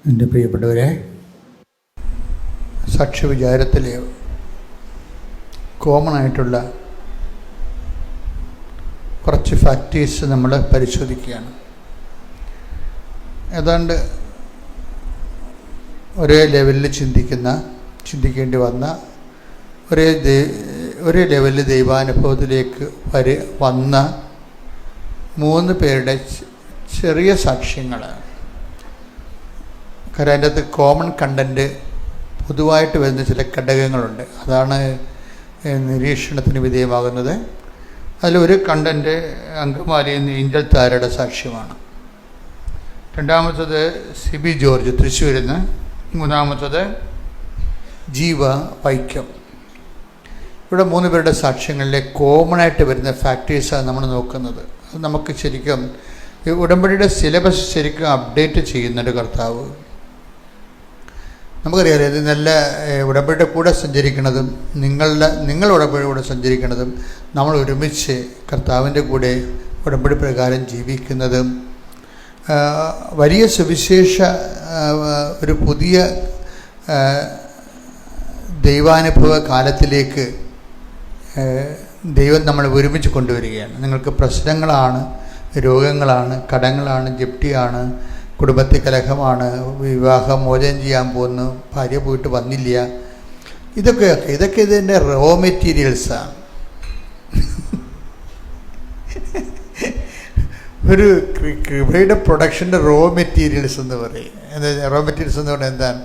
എൻ്റെ പ്രിയപ്പെട്ടവരെ, സാക്ഷ്യവിചാരത്തിൽ കോമൺ ആയിട്ടുള്ള കുറച്ച് ഫാക്ടേഴ്സ് നമ്മൾ പരിശോധിക്കുകയാണ്. ഏതാണ്ട് ഒരേ ലെവലിൽ ചിന്തിക്കേണ്ടി വന്ന ഒരേ ലെവലിൽ ദൈവാനുഭവത്തിലേക്ക് വന്ന 3 പേരുടെ ചെറിയ സാക്ഷ്യങ്ങൾ. കാരണം അതിൻ്റെ അകത്ത് കോമൺ കണ്ടൻറ്റ് പൊതുവായിട്ട് വരുന്ന ചില ഘടകങ്ങളുണ്ട്. അതാണ് നിരീക്ഷണത്തിന് വിധേയമാകുന്നത്. അതിലൊരു കണ്ടൻറ്റ് അങ്കമാലിയിൽ നിന്ന് ഏഞ്ചൽ താരയുടെ സാക്ഷ്യമാണ്. രണ്ടാമത്തത് സിബി ജോർജ് തൃശ്ശൂരിൽ നിന്ന്. മൂന്നാമത്തത് ജീവ വൈക്കം. ഇവിടെ 3 പേരുടെ സാക്ഷ്യങ്ങളിലെ കോമണായിട്ട് വരുന്ന ഫാക്ടേഴ്സാണ് നമ്മൾ നോക്കുന്നത്. അത് നമുക്ക് ശരിക്കും ഉടമ്പടിയുടെ സിലബസ് ശരിക്കും അപ്ഡേറ്റ് ചെയ്യുന്നുണ്ട് കർത്താവ്. നമുക്കറിയാം, ഇത് നല്ല ഉടമ്പടിയുടെ കൂടെ സഞ്ചരിക്കുന്നതും നിങ്ങൾ ഉടമ്പടിയുടെ കൂടെ സഞ്ചരിക്കുന്നതും നമ്മൾ ഒരുമിച്ച് കർത്താവിൻ്റെ കൂടെ ഉടമ്പടി പ്രകാരം ജീവിക്കുന്നതും വലിയ സുവിശേഷ ഒരു പുതിയ ദൈവാനുഭവ കാലത്തിലേക്ക് ദൈവം നമ്മൾ ഒരുമിച്ച് കൊണ്ടുവരികയാണ്. നിങ്ങൾക്ക് പ്രശ്നങ്ങളാണ്, രോഗങ്ങളാണ്, കടങ്ങളാണ്, ജപ്തിയാണ്, കുടുംബത്തിൽ കലഹമാണ്, വിവാഹം മോചനം ചെയ്യാൻ പോകുന്നു, ഭാര്യ പോയിട്ട് വന്നില്ല, ഇതൊക്കെ ഇതിൻ്റെ റോ മെറ്റീരിയൽസാണ്. ഒരു കൃപയുടെ പ്രൊഡക്ഷൻ്റെ റോ മെറ്റീരിയൽസ് എന്ന് പറയും. റോ മെറ്റീരിയൽസ് എന്ന് പറഞ്ഞാൽ എന്താണ്?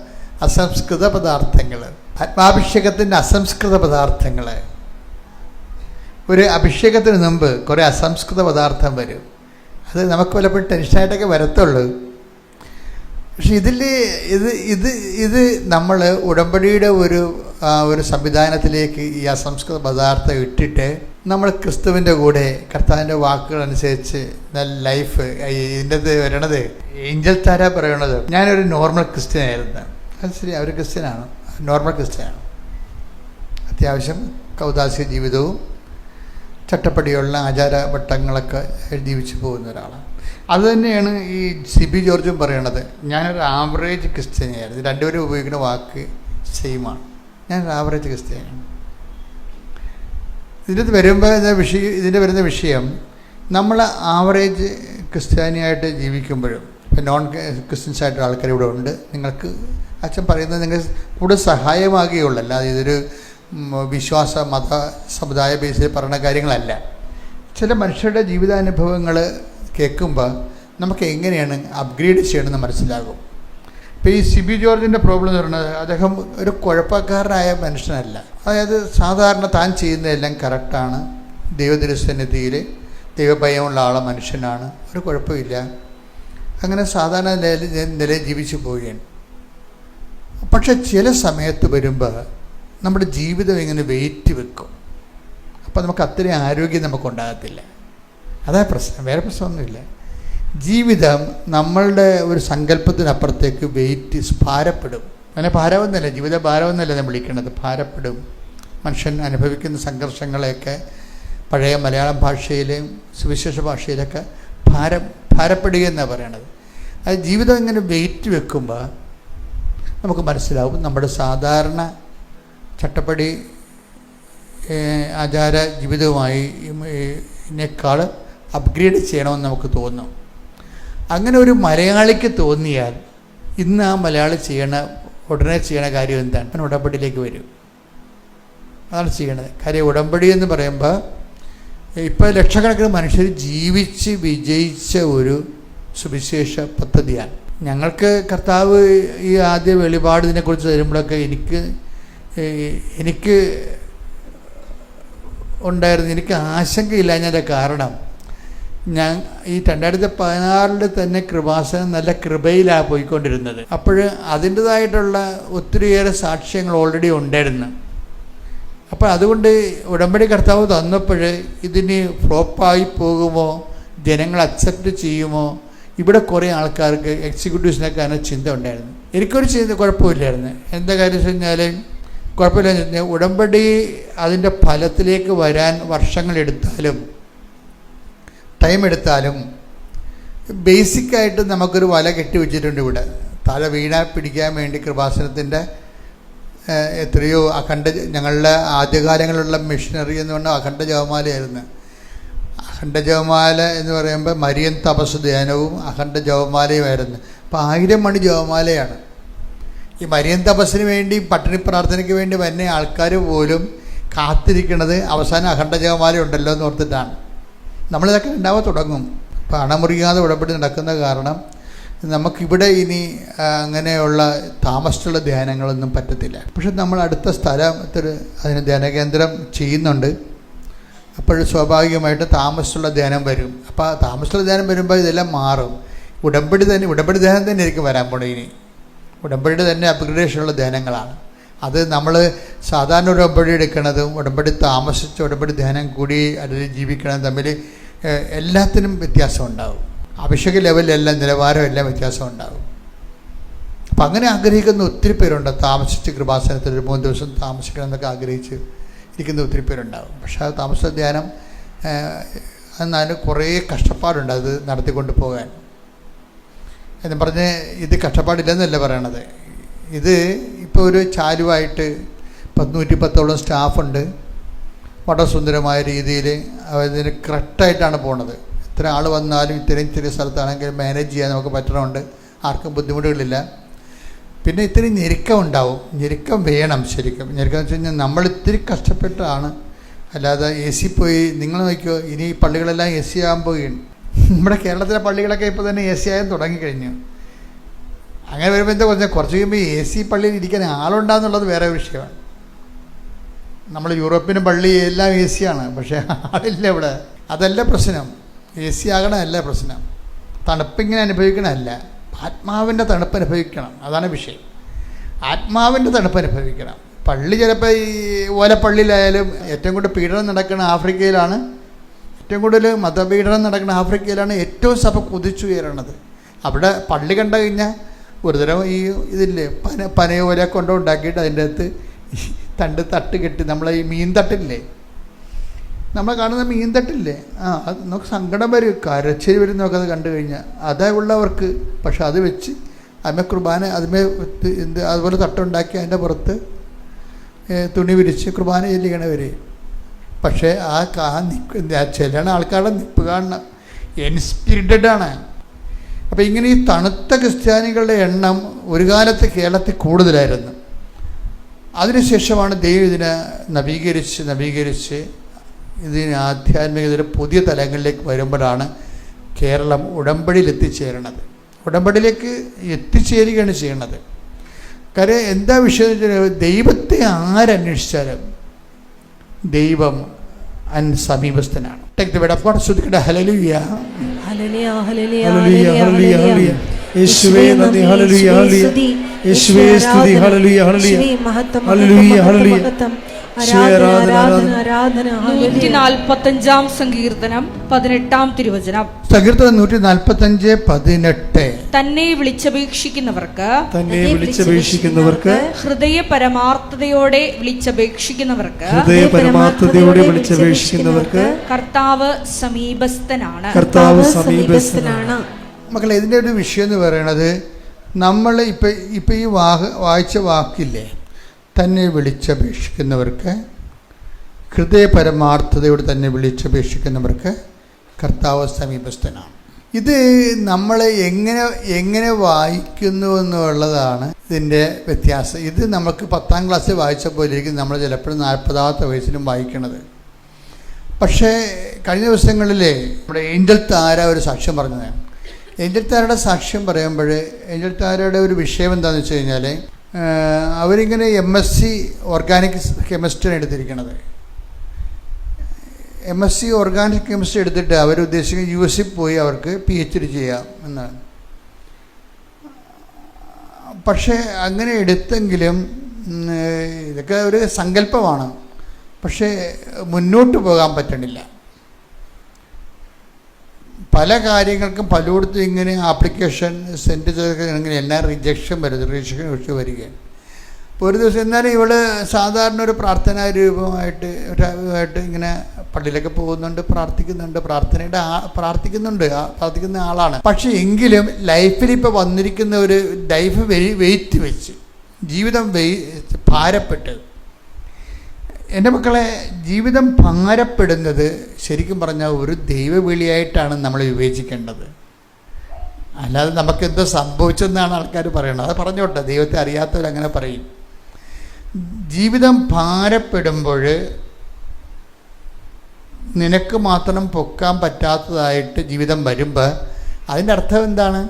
അസംസ്കൃത പദാർത്ഥങ്ങൾ, ആത്മാഭിഷേകത്തിൻ്റെ അസംസ്കൃത പദാർത്ഥങ്ങൾ. ഒരു അഭിഷേകത്തിന് മുമ്പ് കുറേ അസംസ്കൃത പദാർത്ഥം വരും. അത് നമുക്ക് പലപ്പോഴും ടെൻഷനായിട്ടൊക്കെ വരത്തുള്ളൂ. പക്ഷെ ഇത് നമ്മൾ ഉടമ്പടിയുടെ ഒരു സംവിധാനത്തിലേക്ക് ഈ അസംസ്കൃത പദാർത്ഥം ഇട്ടിട്ട് നമ്മൾ ക്രിസ്തുവിൻ്റെ കൂടെ കർത്താവിൻ്റെ വാക്കുകളനുസരിച്ച് നല്ല ലൈഫ്. ഇതിൻ്റെ വരണത് ഏഞ്ചൽ താര പറയണത്, ഞാനൊരു നോർമൽ ക്രിസ്ത്യനായിരുന്നു. അത് ശരി, അവർ ക്രിസ്ത്യനാണ്, നോർമൽ ക്രിസ്ത്യനാണ്. അത്യാവശ്യം കൗദാസ്യ ജീവിതവും ചട്ടപ്പടിയുള്ള ആചാരവട്ടങ്ങളൊക്കെ ജീവിച്ചു പോകുന്ന ഒരാളാണ്. അതുതന്നെയാണ് ഈ സിബി ജോർജും പറയണത്. ഞാനൊരു ആവറേജ് ക്രിസ്ത്യാനിയായിരുന്നു. രണ്ടുപേരും ഉപയോഗിക്കുന്ന വാക്ക് സെയിമാണ്. ഞാനൊരു ആവറേജ് ക്രിസ്ത്യാനിയാണ്. ഇതിൻ്റെ വരുന്ന വിഷയം നമ്മൾ ആവറേജ് ക്രിസ്ത്യാനിയായിട്ട് ജീവിക്കുമ്പോഴും ഇപ്പം നോൺ ക്രിസ്ത്യൻസ് ആയിട്ടുള്ള ആൾക്കാർ ഇവിടെ ഉണ്ട്. നിങ്ങൾക്ക് അച്ഛൻ പറയുന്നത് നിങ്ങൾ കൂടുതൽ സഹായമാകുകയുള്ളൂ, അല്ലാതെ ഇതൊരു വിശ്വാസ മത സമുദായ ബേസിൽ പറയുന്ന കാര്യങ്ങളല്ല. ചില മനുഷ്യരുടെ ജീവിതാനുഭവങ്ങൾ കേൾക്കുമ്പോൾ നമുക്ക് എങ്ങനെയാണ് അപ്ഗ്രേഡ് ചെയ്യണമെന്ന് മനസ്സിലാകും. ഇപ്പോൾ ഈ സിബി ജോർജിൻ്റെ പ്രോബ്ലം എന്ന് പറയുന്നത്, അദ്ദേഹം ഒരു കുഴപ്പക്കാരനായ മനുഷ്യനല്ല. അതായത് സാധാരണ താൻ ചെയ്യുന്നതെല്ലാം കറക്റ്റാണ്, ദൈവദൃസന്നിധിയിൽ ദൈവഭയമുള്ള മനുഷ്യനാണ്, ഒരു കുഴപ്പമില്ല, അങ്ങനെ സാധാരണ നിലയിൽ ജീവിച്ചു പോവുകയാണ്. പക്ഷെ ചില സമയത്ത് വരുമ്പോൾ നമ്മുടെ ജീവിതം ഇങ്ങനെ വെയിറ്റ് വെക്കും. അപ്പോൾ നമുക്ക് അത്രയും ആരോഗ്യം നമുക്കുണ്ടാകത്തില്ല. അതാ പ്രശ്നം, വേറെ പ്രശ്നമൊന്നുമില്ല. ജീവിതം നമ്മളുടെ ഒരു സങ്കല്പത്തിനപ്പുറത്തേക്ക് വെയിറ്റ് ഭാരപ്പെടും. അങ്ങനെ ഭാരമെന്നല്ല, ജീവിത ഭാരമെന്നല്ല ഞാൻ വിളിക്കുന്നത്, ഭാരപ്പെടും. മനുഷ്യൻ അനുഭവിക്കുന്ന സംഘർഷങ്ങളെയൊക്കെ പഴയ മലയാളം ഭാഷയിലെയും സുവിശേഷ ഭാഷയിലൊക്കെ ഭാരപ്പെടുക എന്നാണ് പറയണത്. അത് ജീവിതം ഇങ്ങനെ വെയിറ്റ് വെക്കുമ്പോൾ നമുക്ക് മനസ്സിലാവും നമ്മുടെ സാധാരണ ചട്ടപ്പടി ആചാര ജീവിതവുമായി ഇതിനേക്കാൾ അപ്ഗ്രേഡ് ചെയ്യണമെന്ന് നമുക്ക് തോന്നും. അങ്ങനെ ഒരു മലയാളിക്ക് തോന്നിയാൽ ഇന്ന് ആ മലയാളി ഉടനെ ചെയ്യണ കാര്യം എന്താണ്? അവൻ ഉടമ്പടിയിലേക്ക് വരും. അതാണ് ചെയ്യണത്. കാര്യം ഉടമ്പടി എന്ന് പറയുമ്പോൾ ഇപ്പോൾ ലക്ഷക്കണക്കിന് മനുഷ്യർ ജീവിച്ച് വിജയിച്ച ഒരു സുവിശേഷ പദ്ധതിയാണ്. ഞങ്ങൾക്ക് കർത്താവ് ഈ ആദ്യ വെളിപാട് ഇതിനെക്കുറിച്ച് തരുമ്പോഴൊക്കെ എനിക്ക് എനിക്ക് ആശങ്കയില്ലാഞ്ഞതിൻ്റെ കാരണം, ഞാൻ ഈ 2016 തന്നെ കൃപാസനം നല്ല കൃപയിലാണ് പോയിക്കൊണ്ടിരുന്നത്. അപ്പോൾ അതിൻ്റേതായിട്ടുള്ള ഒത്തിരിയേറെ സാക്ഷ്യങ്ങൾ ഓൾറെഡി ഉണ്ടായിരുന്നു. അപ്പോൾ അതുകൊണ്ട് ഉടമ്പടി കർത്താവ് തന്നപ്പോൾ ഇതിന് ഫ്ലോപ്പായി പോകുമോ, ജനങ്ങൾ അക്സെപ്റ്റ് ചെയ്യുമോ, ഇവിടെ കുറേ ആൾക്കാർക്ക് എക്സിക്യൂട്ടീവ്സിനൊക്കെ അതിന് ചിന്ത ഉണ്ടായിരുന്നു. എനിക്കൊരു ചിന്ത കുഴപ്പമില്ലായിരുന്നു. എന്താ കാര്യം വെച്ച് കഴിഞ്ഞാൽ, കുഴപ്പമില്ലെന്ന് വെച്ചാൽ ഉടമ്പടി അതിൻ്റെ ഫലത്തിലേക്ക് വരാൻ വർഷങ്ങളെടുത്താലും ടൈം എടുത്താലും ബേസിക്കായിട്ട് നമുക്കൊരു വല കെട്ടി വെച്ചിട്ടുണ്ട് ഇവിടെ. തല വീണ പിടിക്കാൻ വേണ്ടി കൃപാസനത്തിൻ്റെ എത്രയോ ഞങ്ങളുടെ ആദ്യകാലങ്ങളിലുള്ള മിഷനറി എന്ന് പറഞ്ഞാൽ അഖണ്ഡ ജപമാലയായിരുന്നു. അഖണ്ഡ ജപമാല എന്ന് പറയുമ്പോൾ മരിയൻ തപസ് ധ്യാനവും അഖണ്ഡ ജപമാലയുമായിരുന്നു. അപ്പോൾ 1000 മണി ജപമാലയാണ്. ഈ മരിയൻ തപസ്സിന് വേണ്ടി പട്ടിണി പ്രാർത്ഥനയ്ക്ക് വേണ്ടി വരുന്ന ആൾക്കാർ പോലും കാത്തിരിക്കുന്നത് അവസാനം അഖണ്ഡ ജപമാല ഉണ്ടല്ലോ എന്ന് ഓർത്തിട്ടാണ്. നമ്മളിതൊക്കെ ഉണ്ടാവാൻ തുടങ്ങും. ഇപ്പോൾ അണമുറിയാതെ ഉടമ്പടി നടക്കുന്ന കാരണം നമുക്കിവിടെ ഇനി അങ്ങനെയുള്ള താമസിച്ചുള്ള ധ്യാനങ്ങളൊന്നും പറ്റത്തില്ല. പക്ഷെ നമ്മൾ അടുത്ത സ്ഥലത്തിൽ അതിന് ധ്യാനകേന്ദ്രം ചെയ്യുന്നുണ്ട്. അപ്പോൾ സ്വാഭാവികമായിട്ട് താമസിച്ചുള്ള ധ്യാനം വരും. അപ്പോൾ താമസിച്ചുള്ള ധ്യാനം വരുമ്പോൾ ഇതെല്ലാം മാറും. ഉടമ്പടി ധ്യാനം തന്നെ ആയിരിക്കും വരാൻ പോണേ. ഇനി ഉടമ്പടിയുടെ തന്നെ അപ്ഗ്രേഡേഷനുള്ള ധ്യാനങ്ങളാണ് അത്. നമ്മൾ സാധാരണ ഉടമ്പടി എടുക്കുന്നതും ഉടമ്പടി താമസിച്ച് ഉടമ്പടി ധ്യാനം കൂടി അതിൽ ജീവിക്കണതും തമ്മിൽ എല്ലാത്തിനും വ്യത്യാസം ഉണ്ടാകും. അഭിഷേക ലെവലിലെല്ലാം നിലവാരമെല്ലാം വ്യത്യാസം ഉണ്ടാകും. അപ്പം അങ്ങനെ ആഗ്രഹിക്കുന്ന ഒത്തിരി പേരുണ്ട്. താമസിച്ച് കൃപാസനത്തിൽ ഒരു 3 ദിവസം താമസിക്കണം എന്നൊക്കെ ആഗ്രഹിച്ച് ഇരിക്കുന്ന ഒത്തിരി പേരുണ്ടാകും. പക്ഷേ അത് താമസ ധ്യാനം എന്നാലും കുറേ കഷ്ടപ്പാടുണ്ട് അത് നടത്തിക്കൊണ്ട് പോകാൻ. എന്ന് പറഞ്ഞ് ഇത് കഷ്ടപ്പാടില്ലെന്നല്ല പറയണത്. ഇത് ഇപ്പോൾ ഒരു ചാലുവായിട്ട് 110ഓളം സ്റ്റാഫുണ്ട്. വളരെ സുന്ദരമായ രീതിയിൽ അതിന് കറക്റ്റായിട്ടാണ് പോണത്. ഇത്ര ആൾ വന്നാലും ഇത്രയും ചെറിയ സ്ഥലത്താണെങ്കിലും മാനേജ് ചെയ്യാൻ നമുക്ക് പറ്റണമുണ്ട്. ആർക്കും ബുദ്ധിമുട്ടുകളില്ല. പിന്നെ ഇത്തിരി ഞെരുക്കം ഉണ്ടാവും. ഞെരുക്കം വേണം ശരിക്കും. ഞെരുക്കം എന്ന് വെച്ച് കഴിഞ്ഞാൽ നമ്മൾ ഇത്തിരി കഷ്ടപ്പെട്ടാണ്. അല്ലാതെ AC പോയി നിങ്ങൾ നോക്കിയോ, ഇനി പള്ളികളെല്ലാം AC ആകാൻ പോവുകയാണ്. നമ്മുടെ കേരളത്തിലെ പള്ളികളൊക്കെ ഇപ്പോൾ തന്നെ AC ആകാൻ തുടങ്ങിക്കഴിഞ്ഞു. അങ്ങനെ വരുമ്പോൾ എന്താ പറഞ്ഞാൽ കുറച്ച് കഴിയുമ്പോൾ AC പള്ളിയിൽ ഇരിക്കാൻ ആളുണ്ടാകുന്നുള്ളത് വേറെ വിഷയമാണ്. നമ്മൾ യൂറോപ്പിനും പള്ളി എല്ലാം AC ആണ്, പക്ഷേ ആളില്ല ഇവിടെ. അതല്ല പ്രശ്നം. AC ആകണമല്ല പ്രശ്നം. തണുപ്പിങ്ങനെ അനുഭവിക്കണമല്ല, ആത്മാവിൻ്റെ തണുപ്പ് അനുഭവിക്കണം. അതാണ് വിഷയം. ആത്മാവിൻ്റെ തണുപ്പ് അനുഭവിക്കണം. പള്ളി ചിലപ്പോൾ ഈ ഓലപ്പള്ളിയിലായാലും ഏറ്റവും കൂടുതൽ പീഡനം നടക്കുന്ന ആഫ്രിക്കയിലാണ്. ഏറ്റവും കൂടുതൽ മതപീഡനം നടക്കുന്ന ആഫ്രിക്കയിലാണ് ഏറ്റവും സഭ കുതിച്ചുയരണത്. അവിടെ പള്ളി കണ്ടു കഴിഞ്ഞാൽ ഒരു തരം ഈ ഇതില്ലേ പനയോല കൊണ്ടുണ്ടാക്കിയിട്ട് അതിൻ്റെ അകത്ത് തട്ട് കെട്ടി നമ്മളെ ഈ മീൻ തട്ടില്ലേ, നമ്മൾ കാണുന്ന മീൻ തട്ടില്ലേ, അത് നമുക്ക് സങ്കടം വരും, കരച്ചിൽ വരും നമുക്കത് കണ്ടു കഴിഞ്ഞാൽ. അതേ ഉള്ളവർക്ക്. പക്ഷെ അത് വെച്ച് അതിമേ കുർബാന അതുപോലെ തട്ടുണ്ടാക്കി അതിൻ്റെ പുറത്ത് തുണി വിരിച്ച് കുർബാന ചെല്ലിക്കണവർ. പക്ഷേ ചെല്ലണ ആൾക്കാരുടെ നിപ്പ് കാണണം, ഇൻസ്പിരിറ്റഡാണ്. അപ്പോൾ ഇങ്ങനെ ഈ തണുത്ത ക്രിസ്ത്യാനികളുടെ എണ്ണം ഒരു കാലത്ത് കേരളത്തിൽ കൂടുതലായിരുന്നു. അതിനുശേഷമാണ് ദൈവം ഇതിനെ നവീകരിച്ച് ഇതിന് ആധ്യാത്മികതയുടെ പുതിയ തലങ്ങളിലേക്ക് വരുമ്പോഴാണ് കേരളം ഉടമ്പടിയിൽ എത്തിച്ചേരണത്. ഉടമ്പടിയിലേക്ക് എത്തിച്ചേരുകയാണ് ചെയ്യണത്. കാര്യം എന്താ വിഷയം എന്ന് വെച്ചാൽ ദൈവത്തെ ആരന്വേഷിച്ചാലും ദൈവം സമീപസ്ഥനാണ്. Take the word of God. ശ്രദ്ധിക്കട്ടെ. ഹല്ലേലൂയ ഹല്ലേലൂയ ഹല്ലേലൂയ ഹല്ലേലൂയ ഹല്ലേലൂയ. യേശുവേ നന്ദി. ഹല്ലേലൂയ ഹല്ലേലൂയ. യേശുവേ സ്തുതി. ഹല്ലേലൂയ ഹല്ലേലൂയ ഹല്ലേലൂയ ഹല്ലേലൂയ. 145 സങ്കീർത്തനം 18 തിരുവചനം. സങ്കീർത്തനം 145:18. തന്നെ വിളിച്ചപേക്ഷിക്കുന്നവർക്ക് ഹൃദയ പരമാർത്ഥതയോടെ വിളിച്ചപേക്ഷിക്കുന്നവർക്ക് കർത്താവ് സമീപസ്ഥനാണ്. മക്കളെ, ഇതിൻ്റെ ഒരു വിഷയം എന്ന് പറയുന്നത് നമ്മൾ ഇപ്പം ഈ വായിച്ച വാക്കില്ലേ, തന്നെ വിളിച്ചപേക്ഷിക്കുന്നവർക്ക്, ഹൃദയ പരമാർത്ഥതയോട് തന്നെ വിളിച്ചപേക്ഷിക്കുന്നവർക്ക് കർത്താവ് സമീപസ്ഥനാണ്. ഇത് നമ്മൾ എങ്ങനെ വായിക്കുന്നു എന്നുള്ളതാണ് ഇതിൻ്റെ വ്യത്യാസം. ഇത് നമുക്ക് 10ാം ക്ലാസ്സിൽ വായിച്ച പോലെ ഇരിക്കും നമ്മൾ ചിലപ്പോഴും 40ാമത്തെ വയസ്സിലും വായിക്കണത്. പക്ഷേ കഴിഞ്ഞ ദിവസങ്ങളിലെ നമ്മുടെ ഏഞ്ചൽ താര ഒരു സാക്ഷ്യം പറഞ്ഞത്. ഏഞ്ചൽ താരയുടെ സാക്ഷ്യം പറയുമ്പോൾ ഏഞ്ചൽ താരയുടെ ഒരു വിഷയം എന്താണെന്ന് വെച്ച് കഴിഞ്ഞാൽ അവരിങ്ങനെ MSc ഓർഗാനിക് കെമിസ്ട്രിയാണ് എടുത്തിരിക്കുന്നത്. MSc ഓർഗാനിക് കെമിസ്ട്രി എടുത്തിട്ട് അവരുദ്ദേശിക്കുന്ന US പോയി അവർക്ക് PhD ചെയ്യാം എന്നാണ്. പക്ഷേ അങ്ങനെ എടുത്തെങ്കിലും ഇതൊക്കെ ഒരു സങ്കല്പമാണ്. പക്ഷേ മുന്നോട്ട് പോകാൻ പറ്റണില്ല. പല കാര്യങ്ങൾക്കും പലയിടത്തും ഇങ്ങനെ ആപ്ലിക്കേഷൻ സെൻഡ് ചെയ്തെങ്കിൽ എല്ലാം റിജക്ഷൻ വരികയാണ്. അപ്പോൾ ഒരു ദിവസം എന്നാലും ഇവൾ സാധാരണ ഒരു പ്രാർത്ഥനാ രൂപമായിട്ട് ഇങ്ങനെ പള്ളിയിലൊക്കെ പോകുന്നുണ്ട്, പ്രാർത്ഥിക്കുന്നുണ്ട്, പ്രാർത്ഥിക്കുന്ന ആളാണ്. പക്ഷെ എങ്കിലും ലൈഫിൽ ഇപ്പോൾ വന്നിരിക്കുന്ന ഒരു ലൈഫ് വെയിറ്റ് വെച്ച് ജീവിതം ഭാരപ്പെട്ട്. എൻ്റെ മക്കളെ, ജീവിതം ഭാരപ്പെടുന്നത് ശരിക്കും പറഞ്ഞാൽ ഒരു ദൈവവിളിയായിട്ടാണ് നമ്മൾ വിവേചിക്കേണ്ടത്. അല്ലാതെ നമുക്കെന്തോ സംഭവിച്ചെന്നാണ് ആൾക്കാർ പറയണത്. അത് പറഞ്ഞോട്ടെ, ദൈവത്തെ അറിയാത്തവരങ്ങനെ പറയും. ജീവിതം ഭാരപ്പെടുമ്പോൾ നിനക്ക് മാത്രം പൊക്കാൻ പറ്റാത്തതായിട്ട് ജീവിതം വരുമ്പോൾ അതിൻ്റെ അർത്ഥം എന്താണ്?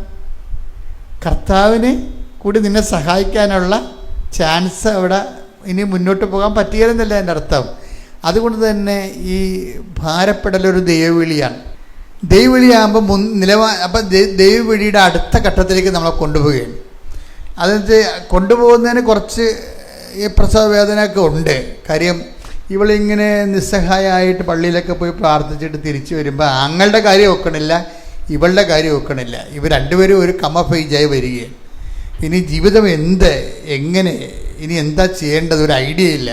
കർത്താവിന് കൂടി നിന്നെ സഹായിക്കാനുള്ള ചാൻസ് അവിടെ ഇനി മുന്നോട്ട് പോകാൻ പറ്റിയാലെന്നല്ല എൻ്റെ അർത്ഥം. അതുകൊണ്ട് തന്നെ ഈ ഭാരപ്പെടലൊരു ദൈവവിളിയാണ്. ദൈവവിളിയാകുമ്പോൾ അപ്പം ദൈവവിളിയുടെ അടുത്ത ഘട്ടത്തിലേക്ക് നമ്മളെ കൊണ്ടുപോവുകയാണ്. അതെന്ന് കൊണ്ടുപോകുന്നതിന് കുറച്ച് ഈ പ്രസവ വേദനയൊക്കെ ഉണ്ട്. കാര്യം ഇവളിങ്ങനെ നിസ്സഹായമായിട്ട് പള്ളിയിലൊക്കെ പോയി പ്രാർത്ഥിച്ചിട്ട് തിരിച്ചു വരുമ്പോൾ ആങ്ങളുടെ കാര്യം ഒക്കണില്ല, ഇവളുടെ കാര്യം ഒക്കണില്ല. ഇവർ രണ്ടുപേരും ഒരു കമഫൈജായി വരികയാണ്. ഇനി ജീവിതം എങ്ങനെ ഇനി എന്താ ചെയ്യേണ്ടത് ഒരു ഐഡിയ ഇല്ല.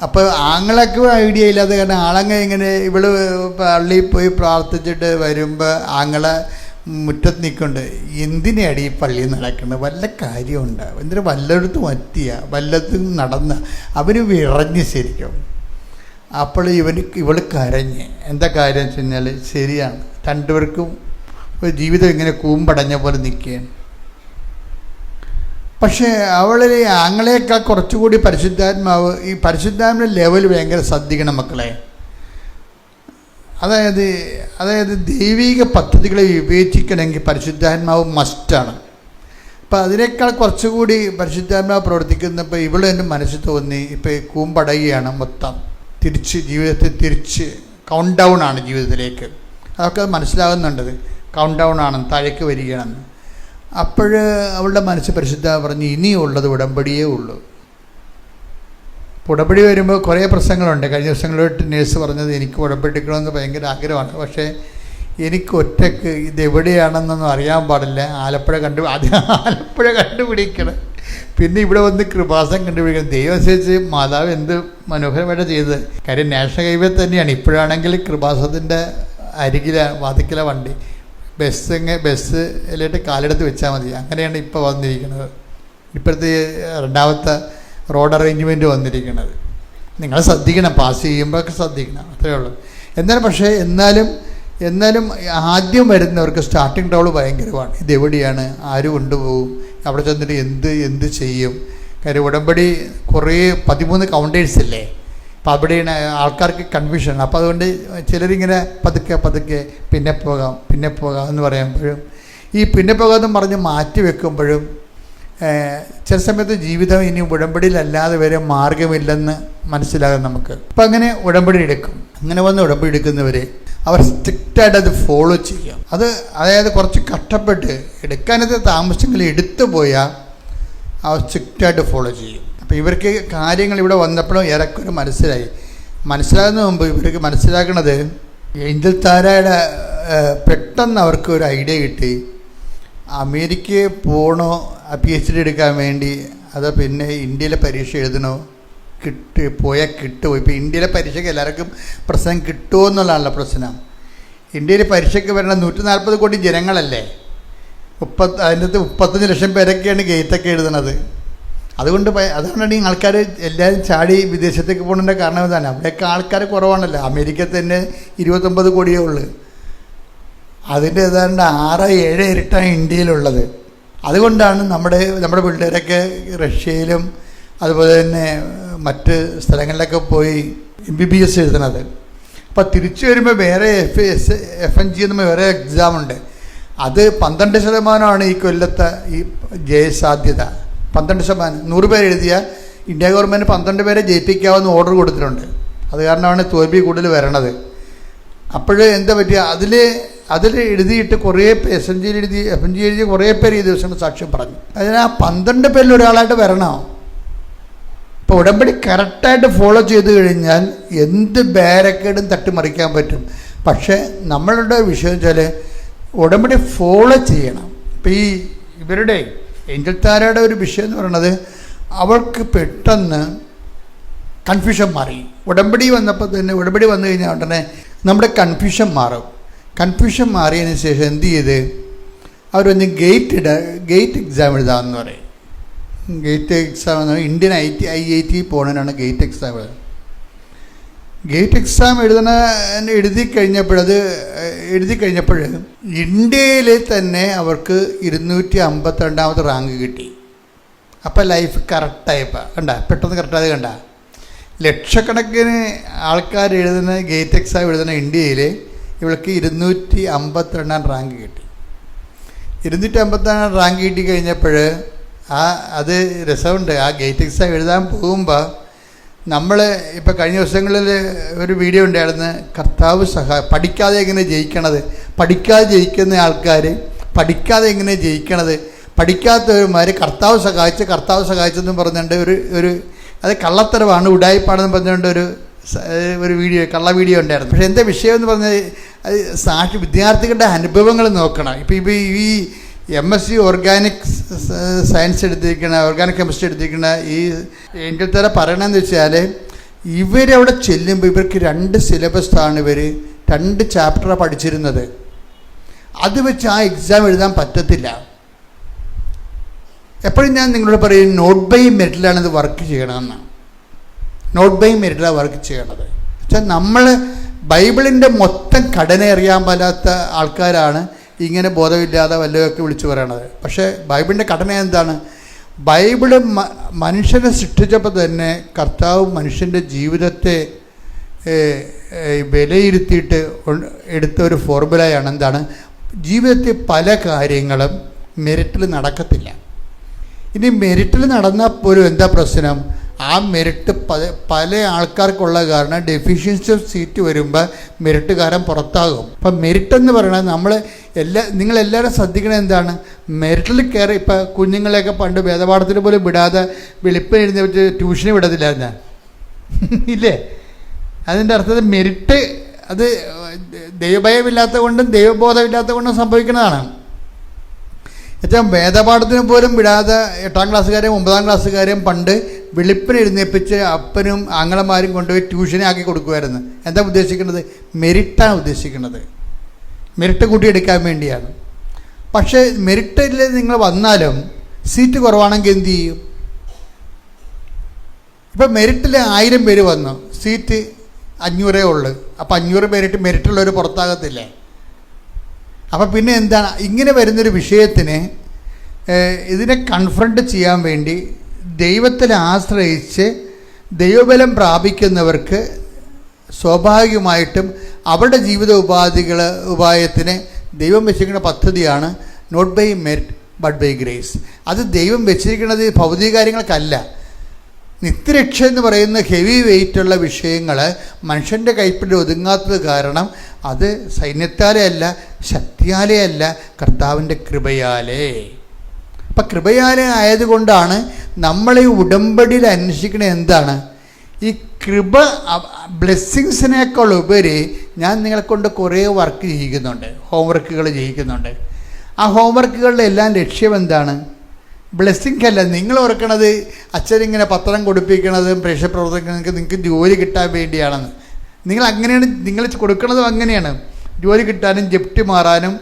അപ്പോൾ ആങ്ങളൊക്കെ ഐഡിയ ഇല്ലാതെ, കാരണം ആളങ്ങ ഇങ്ങനെ ഇവള് പള്ളിയിൽ പോയി പ്രാർത്ഥിച്ചിട്ട് വരുമ്പോൾ ആങ്ങളെ മുറ്റത്ത് നിൽക്കുന്നുണ്ട്. എന്തിനാണ് ഈ പള്ളിയിൽ നടക്കുന്നത്? വല്ല കാര്യമുണ്ട്? എന്തിനാ വല്ലയിടത്തും എത്തിയ വല്ലത്തും നടന്ന അവന് വിറഞ്ഞ് ശരിക്കും. അപ്പോൾ ഇവൾ കരഞ്ഞ്. എന്താ കാര്യം വെച്ച് കഴിഞ്ഞാൽ, ശരിയാണ്, രണ്ടുപേർക്കും ജീവിതം ഇങ്ങനെ കൂമ്പടഞ്ഞ പോലെ നിൽക്കുകയാണ്. പക്ഷേ അവളിൽ ആങ്ങളേക്കാൾ കുറച്ചുകൂടി പരിശുദ്ധാത്മാവ്, ഈ പരിശുദ്ധാത്മാവിൻ്റെ ലെവൽ ഭയങ്കര ശ്രദ്ധിക്കണം മക്കളെ. അതായത് ദൈവിക പദ്ധതികളെ വിവേചിക്കണമെങ്കിൽ പരിശുദ്ധാത്മാവ് മസ്റ്റാണ്. അപ്പം അതിനേക്കാൾ കുറച്ചുകൂടി പരിശുദ്ധാത്മാവ് പ്രവർത്തിക്കുന്നപ്പോൾ ഇവള് എൻ്റെ മനസ്സിൽ തോന്നി, ഇപ്പോൾ കൂമ്പടയുകയാണ് മൊത്തം, ജീവിതത്തിൽ തിരിച്ച് കൗണ്ട് ഡൗൺ ആണ് ജീവിതത്തിലേക്ക്. അതൊക്കെ മനസ്സിലാകുന്നുണ്ടത്, കൗണ്ട് ഡൗൺ ആണ്, താഴേക്ക് വരികയാണെന്ന്. അപ്പോൾ അവളുടെ മനസ്സ് പരിശുദ്ധാത്മാവ് പറഞ്ഞ് ഇനിയുള്ളത് ഉടമ്പടിയേ ഉള്ളൂ. ഉടമ്പടി വരുമ്പോൾ കുറേ പ്രശ്നങ്ങളുണ്ട്. കഴിഞ്ഞ ദിവസങ്ങളിലോട്ട് നേഴ്സ് പറഞ്ഞത് എനിക്ക് ഉടമ്പടിക്കണമെന്ന് ഭയങ്കര ആഗ്രഹമാണ്, പക്ഷേ എനിക്ക് ഒറ്റയ്ക്ക് ഇതെവിടെയാണെന്നൊന്നും അറിയാൻ പാടില്ല. ആദ്യം ആലപ്പുഴ കണ്ടുപിടിക്കണം, പിന്നെ ഇവിടെ വന്ന് കൃപാസം കണ്ടുപിടിക്കണം. ദൈവം അനുസരിച്ച് മാതാവ് എന്ത് മനോഹരമായിട്ട് ചെയ്തത്. കാര്യം നാഷണൽ ഹൈവേ തന്നെയാണ്. ഇപ്പോഴാണെങ്കിൽ കൃപാസത്തിൻ്റെ വാതിക്കല വണ്ടി, ബസ്സിലായിട്ട് കാലെടുത്ത് വെച്ചാൽ മതി. അങ്ങനെയാണ് ഇപ്പോൾ വന്നിരിക്കുന്നത്. ഇപ്പോഴത്തെ രണ്ടാമത്തെ റോഡ് അറേഞ്ച്മെൻറ്റ് വന്നിരിക്കുന്നത്. നിങ്ങൾ ശ്രദ്ധിക്കണം, പാസ് ചെയ്യുമ്പോഴൊക്കെ ശ്രദ്ധിക്കണം, അത്രയേ ഉള്ളൂ. എന്നാലും ആദ്യം വരുന്നവർക്ക് സ്റ്റാർട്ടിങ് ട്രബിൾ ഭയങ്കരമാണ്. ഇതെവിടെയാണ്, ആര് കൊണ്ടുപോകും, അവിടെ ചെന്നിട്ട് എന്ത് ചെയ്യും. കാര്യം ഉടമ്പടി കുറേ 13 കൗണ്ടേഴ്സ് ഇല്ലേ. അപ്പോൾ അവിടെയാണ് ആൾക്കാർക്ക് കൺഫ്യൂഷൻ. അപ്പോൾ അതുകൊണ്ട് ചിലരിങ്ങനെ പതുക്കെ പിന്നെ പോകാം എന്ന് പറയുമ്പോഴും ഈ പിന്നെ പോകാമെന്ന് പറഞ്ഞ് മാറ്റി വെക്കുമ്പോഴും ചില സമയത്ത് ജീവിതം ഇനി ഉടമ്പടിയിലല്ലാതെ വരെ മാർഗമില്ലെന്ന് മനസ്സിലാകും നമുക്ക്. അപ്പം അങ്ങനെ ഉടമ്പടി എടുക്കും. അങ്ങനെ വന്ന് ഉടമ്പടി എടുക്കുന്നവർ അവർ സ്ട്രിക്റ്റായിട്ട് അത് ഫോളോ ചെയ്യാം. അതായത് കുറച്ച് കഷ്ടപ്പെട്ട് എടുക്കാനത്തെ താമസങ്ങൾ എടുത്തു പോയാൽ അവർ സ്ട്രിക്റ്റായിട്ട് ഫോളോ ചെയ്യും. അപ്പോൾ ഇവർക്ക് കാര്യങ്ങൾ ഇവിടെ വന്നപ്പോഴും ഏറെക്കുറെ മനസ്സിലാകുന്ന മുമ്പ് ഇവർക്ക് മനസ്സിലാക്കണത്, ഏഞ്ചൽ താരയുടെ പെട്ടെന്ന് അവർക്ക് ഒരു ഐഡിയ കിട്ടി. അമേരിക്കയിൽ പോകണോ PhD എടുക്കാൻ വേണ്ടി, അതോ പിന്നെ ഇന്ത്യയിലെ പരീക്ഷ എഴുതണോ, പോയാൽ കിട്ടുമോ? ഇപ്പോൾ ഇന്ത്യയിലെ പരീക്ഷയ്ക്ക് എല്ലാവർക്കും പ്രശ്നം കിട്ടുമോ എന്നുള്ളതാണല്ലോ പ്രശ്നം. ഇന്ത്യയിൽ പരീക്ഷയ്ക്ക് വരണ 140 കോടി ജനങ്ങളല്ലേ, അതിൻ്റെ 35 ലക്ഷം പേരൊക്കെയാണ് ഗേറ്റൊക്കെ എഴുതണത്. അതുകൊണ്ടാണ് ഈ ആൾക്കാർ എല്ലാവരും ചാടി വിദേശത്തേക്ക് പോകുന്നതിൻ്റെ കാരണം ഇതാണ്. അവിടെയൊക്കെ ആൾക്കാർ കുറവാണല്ലോ. അമേരിക്കയിൽ തന്നെ 29 കോടിയേ ഉള്ളൂ. അതിൻ്റെ ഏതാണ്ട് 6-7 ഇരട്ടാണ് ഇന്ത്യയിലുള്ളത്. അതുകൊണ്ടാണ് നമ്മുടെ പിള്ളേരൊക്കെ റഷ്യയിലും അതുപോലെ തന്നെ മറ്റ് സ്ഥലങ്ങളിലൊക്കെ പോയി MBBS എഴുതണത്. അപ്പോൾ തിരിച്ചു വരുമ്പോൾ വേറെ FNG എന്ന് വേറെ എക്സാമുണ്ട്. അത് 12% ഈ കൊല്ലത്തെ ഈ ജയസാധ്യത. 12%. 100 പേര് എഴുതിയാൽ ഇന്ത്യ ഗവൺമെൻറ് 12 പേരെ ജയിപ്പിക്കാമെന്ന് ഓർഡർ കൊടുത്തിട്ടുണ്ട്. അത് കാരണമാണ് തോൽവി കൂടുതൽ വരണത്. അപ്പോൾ എന്താ പറ്റുക, അതിൽ എഴുതിയിട്ട് കുറേ FNG എഴുതി കുറേ പേര് ഈ ദിവസം സാക്ഷ്യം പറഞ്ഞു. അതിന് ആ 12 പേരിൽ ഒരാളായിട്ട് വരണോ? ഇപ്പോൾ ഉടമ്പടി കറക്റ്റായിട്ട് ഫോളോ ചെയ്ത് കഴിഞ്ഞാൽ എന്ത് ബാരക്കേടും തട്ടിമറിക്കാൻ പറ്റും. പക്ഷേ നമ്മളുടെ വിഷയം വെച്ചാൽ ഉടമ്പടി ഫോളോ ചെയ്യണം. ഇപ്പോൾ ഇവരുടെ ഏഞ്ചൽ താരയുടെ ഒരു വിഷയം എന്ന് പറയുന്നത്, അവൾക്ക് പെട്ടെന്ന് കൺഫ്യൂഷൻ മാറി. ഉടമ്പടി വന്നപ്പോൾ തന്നെ, ഉടമ്പടി വന്നു കഴിഞ്ഞാൽ ഉടനെ നമ്മുടെ കൺഫ്യൂഷൻ മാറും. കൺഫ്യൂഷൻ മാറിയതിന് ശേഷം എന്ത് ചെയ്ത് അവരൊന്ന് ഗേറ്റ് എക്സാം എഴുതാമെന്ന് പറയും. ഗേറ്റ് എക്സാം എന്ന് പറഞ്ഞാൽ ഇന്ത്യൻ IIT പോകണതിനാണ് ഗേറ്റ് എക്സാം എഴുതുന്നത്. ഗേറ്റ് എക്സാം എഴുതി കഴിഞ്ഞപ്പോൾ ഇന്ത്യയിൽ തന്നെ അവർക്ക് 252ാമത് റാങ്ക് കിട്ടി. അപ്പം ലൈഫ് കറക്റ്റായപ്പോൾ കണ്ട, പെട്ടെന്ന് കറക്റ്റായത് കണ്ട. ലക്ഷക്കണക്കിന് ആൾക്കാർ എഴുതുന്ന ഗേറ്റ് എക്സാം എഴുതുന്ന ഇന്ത്യയിൽ ഇവൾക്ക് 252ാം റാങ്ക് കിട്ടി. 252ാം റാങ്ക് കിട്ടി കഴിഞ്ഞപ്പോൾ അത് രസമുണ്ട്. ആ ഗേറ്റ് എക്സാം എഴുതാൻ പോകുമ്പോൾ നമ്മൾ ഇപ്പോൾ കഴിഞ്ഞ ദിവസങ്ങളിൽ ഒരു വീഡിയോ ഉണ്ടായിരുന്നു, കർത്താവ് പഠിക്കാതെ എങ്ങനെ ജയിക്കണത്, പഠിക്കാതെ ജയിക്കുന്ന ആൾക്കാർ പഠിക്കാതെ എങ്ങനെ ജയിക്കണത്, പഠിക്കാത്തവന്മാർ കർത്താവ് സഹായിച്ചെന്ന് പറഞ്ഞുകൊണ്ട് ഒരു അത് കള്ളത്തരവാണ്, ഉടായിപ്പാണെന്ന് പറഞ്ഞുകൊണ്ട് ഒരു വീഡിയോ, കള്ള വീഡിയോ ഉണ്ടായിരുന്നു. പക്ഷേ എന്താ വിഷയം എന്ന് പറഞ്ഞാൽ അത് വിദ്യാർത്ഥികളുടെ അനുഭവങ്ങൾ നോക്കണം. ഇപ്പോൾ ഈ MSc ഓർഗാനിക് സയൻസ് എടുത്തിരിക്കുന്ന, ഓർഗാനിക് കെമിസ്ട്രി എടുത്തിരിക്കുന്ന ഈ എങ്കിൽ തന്നെ പറയണമെന്ന് വെച്ചാൽ ഇവരവിടെ ചെല്ലുമ്പോൾ ഇവർക്ക് 2 സിലബസാണ്, 2 ചാപ്റ്ററാണ് പഠിച്ചിരുന്നത്. അത് വെച്ച് ആ എക്സാം എഴുതാൻ പറ്റത്തില്ല. എപ്പോഴും ഞാൻ നിങ്ങളോട് പറയും, നോട്ട് ബൈ മെറിറ്റിലാണ് ഇത് വർക്ക് ചെയ്യണമെന്ന്. നോട്ട് ബൈ മെറിറ്റിലാണ് വർക്ക് ചെയ്യണത്. വെച്ചാൽ നമ്മൾ ബൈബിളിൻ്റെ മൊത്തം ഘടന അറിയാൻ പാലാത്ത ആൾക്കാരാണ് ഇങ്ങനെ ബോധമില്ലാതെ വല്ലതൊക്കെ വിളിച്ചു പറയണത്. പക്ഷേ ബൈബിളിൻ്റെ ഘടന എന്താണ്? ബൈബിള് മനുഷ്യനെ സൃഷ്ടിച്ചപ്പോൾ തന്നെ കർത്താവ് മനുഷ്യൻ്റെ ജീവിതത്തെ വിലയിരുത്തിയിട്ട് എടുത്ത ഒരു ഫോർമുലയാണ്. എന്താണ്? ജീവിതത്തിൽ പല കാര്യങ്ങളും മെറിറ്റിൽ നടക്കത്തില്ല. ഇനി മെറിറ്റിൽ നടന്നാൽ പോലും എന്താ പ്രശ്നം? ആ മെറിറ്റ് പല ആൾക്കാർക്കുള്ള കാരണം ഡെഫിഷ്യൻസി ഓഫ് സീറ്റ് വരുമ്പോൾ മെറിറ്റുകാരൻ പുറത്താകും. അപ്പം മെറിറ്റ് എന്ന് പറയുന്നത് നിങ്ങളെല്ലാവരും ശ്രദ്ധിക്കണത് എന്താണ്? മെറിറ്റിൽ കയറി ഇപ്പം കുഞ്ഞുങ്ങളെയൊക്കെ പണ്ട് വേദപാഠത്തിന് പോലും വിടാതെ വെളുപ്പിന് എഴുന്നേറ്റ് ട്യൂഷന് വിടത്തില്ല ഞാൻ ഇല്ലേ? അതിൻ്റെ അർത്ഥത്തിൽ മെറിറ്റ് അത് ദൈവഭയമില്ലാത്ത കൊണ്ടും ദൈവബോധമില്ലാത്ത കൊണ്ടും സംഭവിക്കുന്നതാണ്. എന്നുവെച്ചാൽ വേദപാഠത്തിന് പോലും വിടാതെ 8ാം ക്ലാസ്സുകാരെയും 9ാം ക്ലാസ്സുകാരെയും പണ്ട് വെളുപ്പിന് എഴുന്നേൽപ്പിച്ച് അപ്പനും ആങ്ങളമാരും കൊണ്ടുപോയി ട്യൂഷനെ ആക്കി കൊടുക്കുമായിരുന്നു. എന്താ ഉദ്ദേശിക്കുന്നത്? മെറിറ്റാണ് ഉദ്ദേശിക്കുന്നത്. മെറിറ്റ് കൂട്ടിയെടുക്കാൻ വേണ്ടിയാണ്. പക്ഷേ മെറിറ്റിൽ നിങ്ങൾ വന്നാലും സീറ്റ് കുറവാണെങ്കിൽ എന്തു ചെയ്യും? ഇപ്പം മെറിറ്റിൽ 1000 പേര് വന്നു, സീറ്റ് 500 ഉള്ളു. അപ്പം 500 മെറിറ്റുള്ളവർ പുറത്താകത്തില്ലേ? അപ്പം പിന്നെ എന്താണ്? ഇങ്ങനെ വരുന്നൊരു വിഷയത്തിന് ഇതിനെ കൺഫ്രണ്ട് ചെയ്യാൻ വേണ്ടി ദൈവത്തിൽ ആശ്രയിച്ച് ദൈവബലം പ്രാപിക്കുന്നവർക്ക് സ്വാഭാവികമായിട്ടും അവരുടെ ജീവിത ഉപായത്തിന് ദൈവം വെച്ചിരിക്കുന്ന പദ്ധതിയാണ് not by merit but by grace. അത് ദൈവം വെച്ചിരിക്കുന്നത് ഭൗതിക കാര്യങ്ങൾക്കല്ല. നിത്യരക്ഷ എന്ന് പറയുന്ന ഹെവി വെയിറ്റുള്ള വിഷയങ്ങൾ മനുഷ്യൻ്റെ കൈപ്പിടി ഒതുങ്ങാത്തത് കാരണം അത് സൈന്യത്താലേ അല്ല, ശക്തിയാലേ അല്ല, കർത്താവിൻ്റെ കൃപയാലേ. അപ്പം കൃപയാലേ ആയതുകൊണ്ടാണ് നമ്മളീ ഉടമ്പടിയിൽ അന്വേഷിക്കുന്നത് എന്താണ്? ഈ കൃപ ബ്ലെസ്സിങ്സിനേക്കാൾ ഉപരി ഞാൻ നിങ്ങളെ കൊണ്ട് കുറേ വർക്ക് ചെയ്യിക്കുന്നുണ്ട്, ഹോംവർക്കുകൾ ചെയ്യിക്കുന്നുണ്ട്. ആ ഹോംവർക്കുകളുടെ എല്ലാം ലക്ഷ്യം എന്താണ്? ബ്ലെസ്സിങ് അല്ല. നിങ്ങൾ ഓർക്കണത് അച്ഛനിങ്ങനെ പത്രം കൊടുപ്പിക്കണതും പ്രേക്ഷപ്രവർത്തകർക്ക് നിങ്ങൾക്ക് ജോലി കിട്ടാൻ വേണ്ടിയാണെന്ന്. നിങ്ങൾ കൊടുക്കണതും അങ്ങനെയാണ്. ജോലി കിട്ടാനും ജപ്തി മാറാനും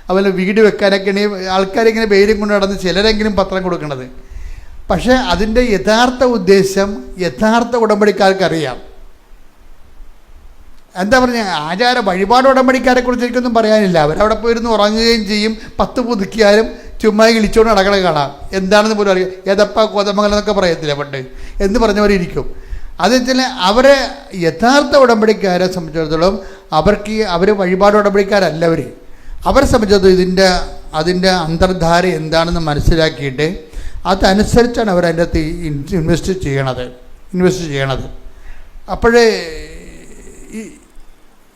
അതുപോലെ വീട് വെക്കാനൊക്കെയാണ് ആൾക്കാരിങ്ങനെ വെയിലും കൊണ്ട് നടന്ന് ചിലരെങ്കിലും പത്രം കൊടുക്കണത്. പക്ഷേ അതിൻ്റെ യഥാർത്ഥ ഉദ്ദേശം യഥാർത്ഥ ഉടമ്പടിക്കാർക്കറിയാം. എന്താ പറഞ്ഞ വഴിപാട് ഉടമ്പടിക്കാരെ കുറിച്ച് എനിക്കൊന്നും പറയാനില്ല. അവരവിടെ പോയിരുന്ന് ഉറങ്ങുകയും ചെയ്യും, 10 പുതുക്കിയാലും ചുമ്മാ ഇളിച്ചോണ്ട് നടക്കണ കാണാം. എന്താണെന്ന് പോലും അറിയാം. ഏതപ്പ കോതമംഗലം എന്നൊക്കെ പറയത്തില്ല പണ്ട് എന്ന് പറഞ്ഞവരിയ്ക്കും. അത് വെച്ചാൽ അവരെ യഥാർത്ഥ ഉടമ്പടിക്കാരെ സംബന്ധിച്ചിടത്തോളം അവർ വഴിപാട് ഉടമ്പടിക്കാരല്ല. അവരെ സംബന്ധിച്ചിടത്തോളം അതിൻ്റെ അന്തർധാര എന്താണെന്ന് മനസ്സിലാക്കിയിട്ട് അതനുസരിച്ചാണ് അവർ അതിൻ്റെ അകത്ത് ഇൻവെസ്റ്റ് ചെയ്യണത്. അപ്പോഴേ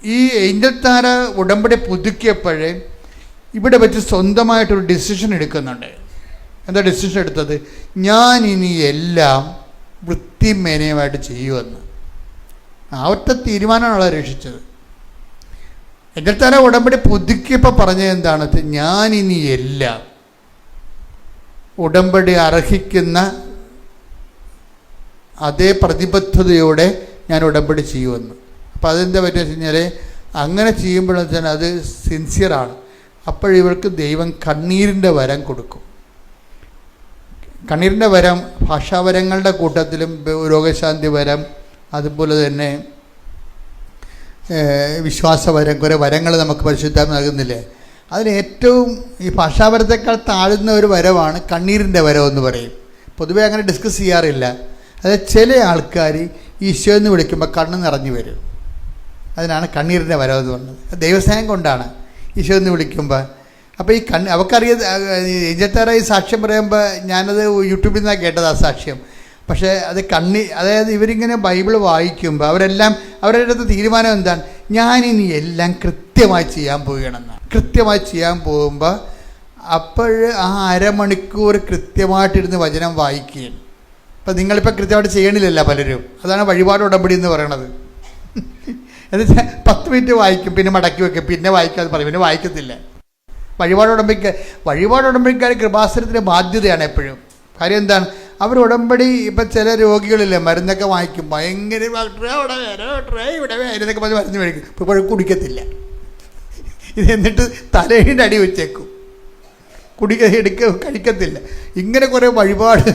ഈ ഏഞ്ചൽ താര ഉടമ്പടി പുതുക്കിയപ്പോഴേ ഇവിടെ വെച്ച് സ്വന്തമായിട്ടൊരു ഡിസിഷൻ എടുക്കുന്നുണ്ട്. എന്താ ഡിസിഷൻ എടുത്തത്? ഞാൻ ഇനി എല്ലാം വൃത്തിമേനയുമായിട്ട് ചെയ്യുമെന്ന്. ആ ഒറ്റ തീരുമാനമാണ് അവളെ രക്ഷിച്ചത്. ഏഞ്ചൽ താര ഉടമ്പടി പുതുക്കിയപ്പോൾ പറഞ്ഞത് എന്താണ്? ഞാനിനി എല്ലാം ഉടമ്പടി അർഹിക്കുന്ന അതേ പ്രതിബദ്ധതയോടെ ഞാൻ ഉടമ്പടി ചെയ്യുമെന്ന്. അപ്പോൾ അതെന്താ പറ്റുക വെച്ച് കഴിഞ്ഞാൽ അങ്ങനെ ചെയ്യുമ്പോഴെന്ന് വെച്ചാൽ അത് സിൻസിയറാണ്. അപ്പോഴിവർക്ക് ദൈവം കണ്ണീരിൻ്റെ വരം കൊടുക്കും. കണ്ണീരിൻ്റെ വരം ഭാഷാവരങ്ങളുടെ കൂട്ടത്തിലും രോഗശാന്തി വരം, അതുപോലെ തന്നെ വിശ്വാസവരം, കുറേ വരങ്ങൾ നമുക്ക് പരിശുദ്ധാത്മ നൽകുന്നില്ലേ. അതിന് ഏറ്റവും ഈ ഭാഷാവരത്തേക്കാൾ താഴുന്ന ഒരു വരവാണ് കണ്ണീരിൻ്റെ വരം എന്ന് പറയും. പൊതുവേ അങ്ങനെ ഡിസ്കസ് ചെയ്യാറില്ല. അതായത് ചില ആൾക്കാർ ഈശോ എന്ന് വിളിക്കുമ്പോൾ കണ്ണ് നിറഞ്ഞു വരും. അതിനാണ് കണ്ണീരിൻ്റെ വരം എന്ന് പറഞ്ഞത്. ദൈവസ്നേഹം കൊണ്ടാണ് ഈശോ എന്ന് വിളിക്കുമ്പോൾ. അപ്പോൾ ഈ അവക്കറിയാം. ഏഞ്ചത്താറ ഈ സാക്ഷ്യം പറയുമ്പോൾ ഞാനത് യൂട്യൂബിൽ നിന്നാണ് കേട്ടത് ആ സാക്ഷ്യം. പക്ഷേ അത് അതായത് ഇവരിങ്ങനെ ബൈബിൾ വായിക്കുമ്പോൾ അവരുടെ അടുത്ത് തീരുമാനം എന്താണ്, ഞാനിനി എല്ലാം കൃത്യമായി ചെയ്യാൻ പോവുകയാണെന്നാണ്. കൃത്യമായി ചെയ്യാൻ പോകുമ്പോൾ അപ്പോൾ ആ അരമണിക്കൂർ കൃത്യമായിട്ടിരുന്ന് വചനം വായിക്കുകയും. അപ്പം നിങ്ങളിപ്പോൾ കൃത്യമായിട്ട് ചെയ്യണില്ലല്ലോ പലരും. അതാണ് വഴിപാട് ഉടമ്പടി എന്ന് പറയണത്. എന്നുവെച്ചാൽ 10 മിനിറ്റ് വായിക്കും, പിന്നെ മടക്കി വെക്കും, പിന്നെ വായിക്കാതെ പറയും, പിന്നെ വായിക്കത്തില്ല. വഴിപാട് ഉടമ്പടിക്കാർ കൃപാസനത്തിൻ്റെ ബാധ്യതയാണ് എപ്പോഴും. കാര്യം എന്താണ്, അവർ ഉടമ്പടി ഇപ്പം ചില രോഗികളില്ലേ മരുന്നൊക്കെ വാങ്ങിക്കും, ഭയങ്കര ഇവിടെ എന്നൊക്കെ പറഞ്ഞ് മരുന്ന് മേടിക്കും, ഇപ്പോൾ കുടിക്കത്തില്ല. ഇത് എന്നിട്ട് തലയുടെ അടി വെച്ചേക്കും, കഴിക്കത്തില്ല. ഇങ്ങനെ കുറേ വഴിപാട്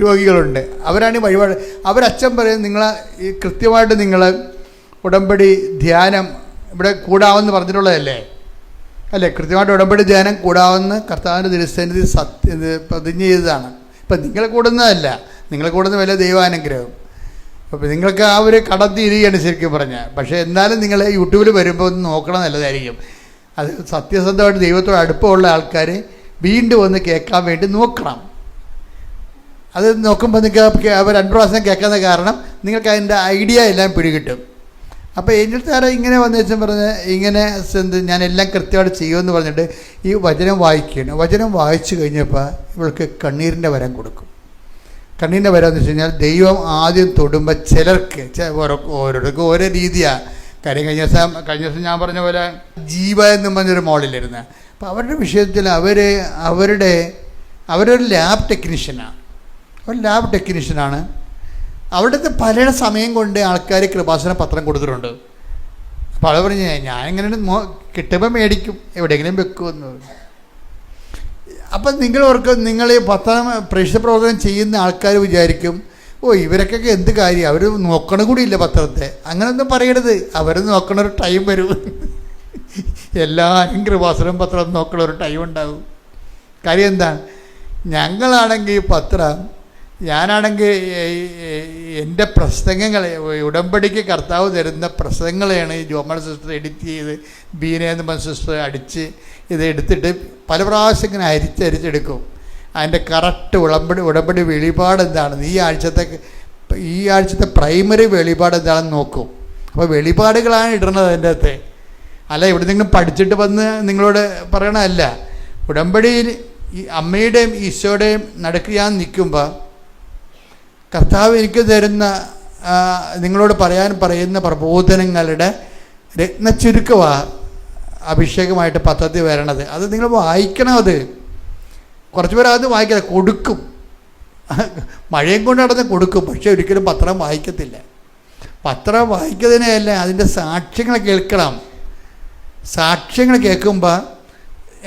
രോഗികളുണ്ട്. അവരാണ് വഴിപാട്. അവരച്ഛൻ പറയും, ഈ കൃത്യമായിട്ട് നിങ്ങൾ ഉടമ്പടി ധ്യാനം ഇവിടെ കൂടാവെന്ന് പറഞ്ഞിട്ടുള്ളതല്ലേ അല്ലേ? കൃത്യമായിട്ട് ഉടമ്പടി ധ്യാനം കൂടാവെന്ന് കർത്താവിൻ്റെ തിരുസന്നിധി പ്രതിജ്ഞ ചെയ്തതാണ്. ഇപ്പം നിങ്ങളെ കൂടുന്നതല്ല, നിങ്ങളെ കൂടുന്ന വലിയ ദൈവാനുഗ്രഹം. അപ്പോൾ നിങ്ങൾക്ക് ആ ഒരു കടം തീരുകയാണ് ശരിക്കും പറഞ്ഞാൽ. പക്ഷേ എന്നാലും നിങ്ങൾ യൂട്യൂബിൽ വരുമ്പോൾ ഒന്ന് നോക്കണം, നല്ലതായിരിക്കും. അത് സത്യസന്ധമായിട്ട് ദൈവത്തോട് അടുപ്പമുള്ള ആൾക്കാർ വീണ്ടും ഒന്ന് കേൾക്കാൻ വേണ്ടി നോക്കണം. അത് നോക്കുമ്പോൾ നിങ്ങൾക്ക് 2 പ്രാവശ്യം കേൾക്കുന്ന കാരണം നിങ്ങൾക്ക് അതിൻ്റെ ഐഡിയ എല്ലാം പിടികിട്ടും. അപ്പോൾ ഏഞ്ചൽ താര ഇങ്ങനെ വന്നു വെച്ചാൽ പറഞ്ഞ് ഇങ്ങനെ ഞാൻ എല്ലാം കൃത്യമായിട്ട് ചെയ്യുമെന്ന് പറഞ്ഞിട്ട് ഈ വചനം വായിക്കുകയാണ്. വചനം വായിച്ചു കഴിഞ്ഞപ്പോൾ ഇവൾക്ക് കണ്ണീരിൻ്റെ വരം കൊടുക്കും. കണ്ണീരിൻ്റെ വരം എന്ന് വെച്ച് കഴിഞ്ഞാൽ ദൈവം ആദ്യം തൊടുമ്പോൾ ചിലർക്ക് ഓരോരുത്തർക്കും ഓരോ രീതിയാണ്. കാര്യം കഴിഞ്ഞ ദിവസം ഞാൻ പറഞ്ഞ പോലെ ജീവ എന്നും പറഞ്ഞൊരു മോളിലിരുന്ന്. അപ്പോൾ അവരുടെ വിഷയത്തിൽ അവരൊരു ലാബ് ടെക്നീഷ്യനാണ്. അവിടുത്തെ പല സമയം കൊണ്ട് ആൾക്കാർ കൃപാസന പത്രം കൊടുത്തിട്ടുണ്ട്. അപ്പോൾ അത് പറഞ്ഞ് ഞാനിങ്ങനെ കിട്ടുമ്പോൾ മേടിക്കും, എവിടെയെങ്കിലും വെക്കുമെന്ന്. അപ്പം നിങ്ങൾ ഈ പത്രം പ്രേക്ഷിത പ്രവർത്തനം ചെയ്യുന്ന ആൾക്കാർ വിചാരിക്കും, ഇവരൊക്കെ എന്ത് കാര്യം, അവർ നോക്കണ കൂടിയില്ല പത്രത്തെ. അങ്ങനെയൊന്നും പറയരുത്. അവർ നോക്കണ ഒരു ടൈം വരും. എല്ലാവരും കൃപാസനം പത്രം നോക്കണ ഒരു ടൈം ഉണ്ടാകും. കാര്യം എന്താണ്, ഞങ്ങളാണെങ്കിൽ ഞാനാണെങ്കിൽ എൻ്റെ പ്രസംഗങ്ങൾ ഉടമ്പടിക്ക് കർത്താവ് തരുന്ന പ്രസംഗങ്ങളെയാണ് ഈ ജോമൺ സിസ്റ്റർ എഡിറ്റ് ചെയ്ത് ബീനയെന്ന് പറഞ്ഞ സിസ്റ്റർ അടിച്ച് ഇത് എടുത്തിട്ട് പല പ്രാവശ്യം ഇങ്ങനെ അരിച്ചെടുക്കും. അതിൻ്റെ കറക്റ്റ് ഉടമ്പടി വെളിപാട് എന്താണെന്ന് ഈ ആഴ്ചത്തെ പ്രൈമറി വെളിപാട് എന്താണെന്ന് നോക്കും. അപ്പോൾ വെളിപാടുകളാണ് ഇടുന്നത് അതിൻ്റെ അകത്ത്. അല്ല ഇവിടെ നിങ്ങൾ പഠിച്ചിട്ട് വന്ന് നിങ്ങളോട് പറയണമല്ല. ഉടമ്പടിയിൽ ഈ അമ്മയുടെയും ഈശോയുടെയും നടുക്ക് ഞാൻ നിൽക്കുമ്പോൾ കർത്താവ് എനിക്ക് തരുന്ന നിങ്ങളോട് പറയുന്ന പ്രബോധനങ്ങളുടെ രത്നച്ചുരുക്കമാണ് അഭിഷേകമായിട്ട് പത്രത്തിൽ വരണത്. അത് നിങ്ങൾ വായിക്കണം. അത് കുറച്ച് പേർ അത് വായിക്കാതെ കൊടുക്കും, മഴയും കൊണ്ട് നടന്ന് കൊടുക്കും. പക്ഷേ ഒരിക്കലും പത്രം വായിക്കത്തില്ല. പത്രം വായിക്കുന്നതിനല്ല, അതിൻ്റെ സാക്ഷ്യങ്ങൾ കേൾക്കണം. സാക്ഷ്യങ്ങൾ കേൾക്കുമ്പോൾ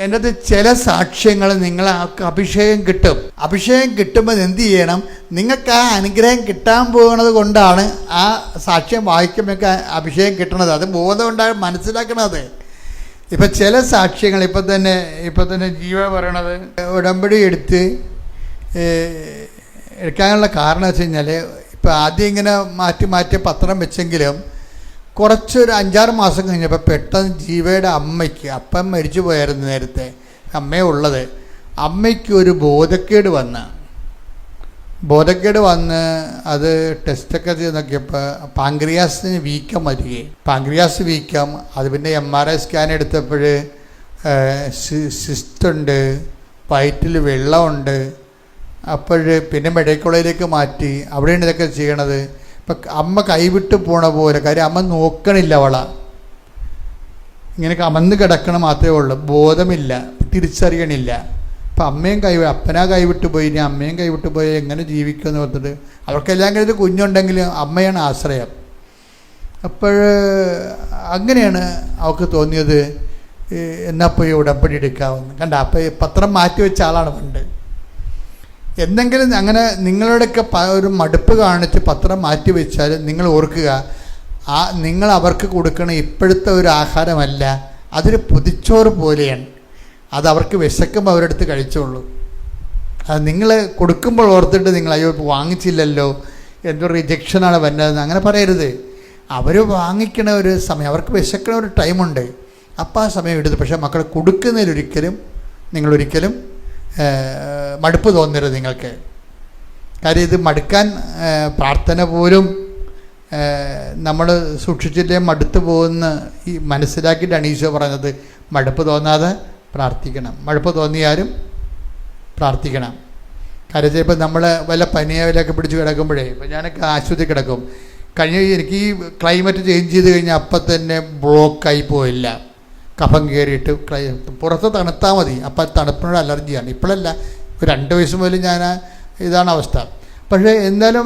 എൻ്റെ അത് ചില സാക്ഷ്യങ്ങൾ നിങ്ങൾക്ക് അഭിഷേകം കിട്ടും. അഭിഷേകം കിട്ടുമ്പോൾ എന്ത് ചെയ്യണം, നിങ്ങൾക്ക് ആ അനുഗ്രഹം കിട്ടാൻ പോകുന്നത് കൊണ്ടാണ് ആ സാക്ഷ്യം വായിക്കുമ്പോൾ അഭിഷേകം കിട്ടണത്. അത് ബോധം ഉണ്ടായി മനസ്സിലാക്കണത്. ഇപ്പം ചില സാക്ഷ്യങ്ങൾ ഇപ്പം തന്നെ ജീവ പറയണത് ഉടമ്പടി എടുക്കാനുള്ള കാരണം വെച്ച് കഴിഞ്ഞാൽ ഇപ്പം ആദ്യം ഇങ്ങനെ മാറ്റി പത്രം വെച്ചെങ്കിലും കുറച്ചൊരു 5-6 മാസം കഴിഞ്ഞപ്പോൾ പെട്ടെന്ന് ജീവയുടെ അമ്മയ്ക്ക്, അപ്പം മരിച്ചു പോയായിരുന്നു നേരത്തെ അമ്മയെ ഉള്ളത്, അമ്മയ്ക്ക് ഒരു ബോധക്കേട് വന്ന് അത് ടെസ്റ്റൊക്കെ ചെയ്ത് നോക്കിയപ്പോൾ പാങ്ക്രിയാസിന് വീക്കം വരികയും പാങ്ക്രിയാസ് വീക്കം. അത് പിന്നെ MRI സ്കാൻ എടുത്തപ്പോൾ സിസ്റ്റുണ്ട്, വയറ്റിൽ വെള്ളമുണ്ട്. അപ്പോൾ പിന്നെ മെഡിക്കൽ കോളേജിലേക്ക് മാറ്റി. അവിടെയാണ് ഇതൊക്കെ ചെയ്യണത്. ഇപ്പം അമ്മ കൈവിട്ട് പോണ പോലെ. കാര്യം അമ്മ നോക്കണില്ല, ഇങ്ങനെ അമന്ന് കിടക്കണം മാത്രമേ ഉള്ളൂ. ബോധമില്ല, തിരിച്ചറിയണില്ല. ഇപ്പം അപ്പനാ കൈവിട്ട് പോയി, ഇനി അമ്മയും കൈവിട്ട് പോയി എങ്ങനെ ജീവിക്കുമെന്ന് ഓർത്തിട്ട് അവർക്കെല്ലാം കഴിഞ്ഞ് കുഞ്ഞുണ്ടെങ്കിലും അമ്മയാണ് ആശ്രയം. അപ്പോൾ അങ്ങനെയാണ് അവൾക്ക് തോന്നിയത്, എന്നാൽ പോയി ഉടമ്പടി എടുക്കാമെന്ന്. കണ്ട, അപ്പോൾ പത്രം മാറ്റി വെച്ച ആളാണ് പണ്ട്. എന്തെങ്കിലും അങ്ങനെ നിങ്ങളുടെയൊക്കെ ഒരു മടുപ്പ് കാണിച്ച് പത്രം മാറ്റി വെച്ചാൽ നിങ്ങൾ ഓർക്കുക, നിങ്ങൾ അവർക്ക് കൊടുക്കണ ഇപ്പോഴത്തെ ഒരു ആഹാരമല്ല, അതൊരു പൊതിച്ചോറ് പോലെയാണ്. അത് അവർക്ക് വിശക്കുമ്പോൾ അവരെടുത്ത് കഴിച്ചോളൂ. അത് നിങ്ങൾ കൊടുക്കുമ്പോൾ ഓർത്തിട്ട് നിങ്ങൾ അയ്യോ വാങ്ങിച്ചില്ലല്ലോ, എന്തോ റിജക്ഷനാണ് വരുന്നതെന്ന് അങ്ങനെ പറയരുത്. അവർ വാങ്ങിക്കണ ഒരു സമയം, അവർക്ക് വിശക്കണ ഒരു ടൈമുണ്ട്, അപ്പോൾ ആ സമയം എടുത്ത്. പക്ഷേ മക്കൾ കൊടുക്കുന്നതിലൊരിക്കലും നിങ്ങളൊരിക്കലും മടുപ്പ് തോന്നരുത് നിങ്ങൾക്ക്. കാര്യം ഇത് മടുക്കാൻ പ്രാർത്ഥന പോലും നമ്മൾ സൂക്ഷിച്ചില്ലേ മടുത്തു പോകുന്ന ഈ മനസ്സിലാക്കിയിട്ടാണ് ഈശോ പറഞ്ഞത് മടുപ്പ് തോന്നാതെ പ്രാർത്ഥിക്കണം. മടുപ്പ് തോന്നിയാലും പ്രാർത്ഥിക്കണം. കാര്യം ചിലപ്പോൾ നമ്മൾ വല്ല പനിയാവിലൊക്കെ പിടിച്ച് കിടക്കുമ്പോഴേ, ഇപ്പോൾ ഞാനൊക്കെ ആശുപത്രി കിടക്കും, എനിക്ക് ഈ ക്ലൈമറ്റ് ചേഞ്ച് ചെയ്ത് കഴിഞ്ഞാൽ അപ്പം തന്നെ ബ്ലോക്കായി പോയില്ല, കഫം കയറിയിട്ട് പുറത്ത് തണുത്താൽ മതി, അപ്പം തണുപ്പിനോട് അലർജിയാണ്. ഇപ്പോഴല്ല, ഒരു 2 വയസ്സ് മുതൽ ഞാൻ ഇതാണ് അവസ്ഥ. പക്ഷേ എന്നാലും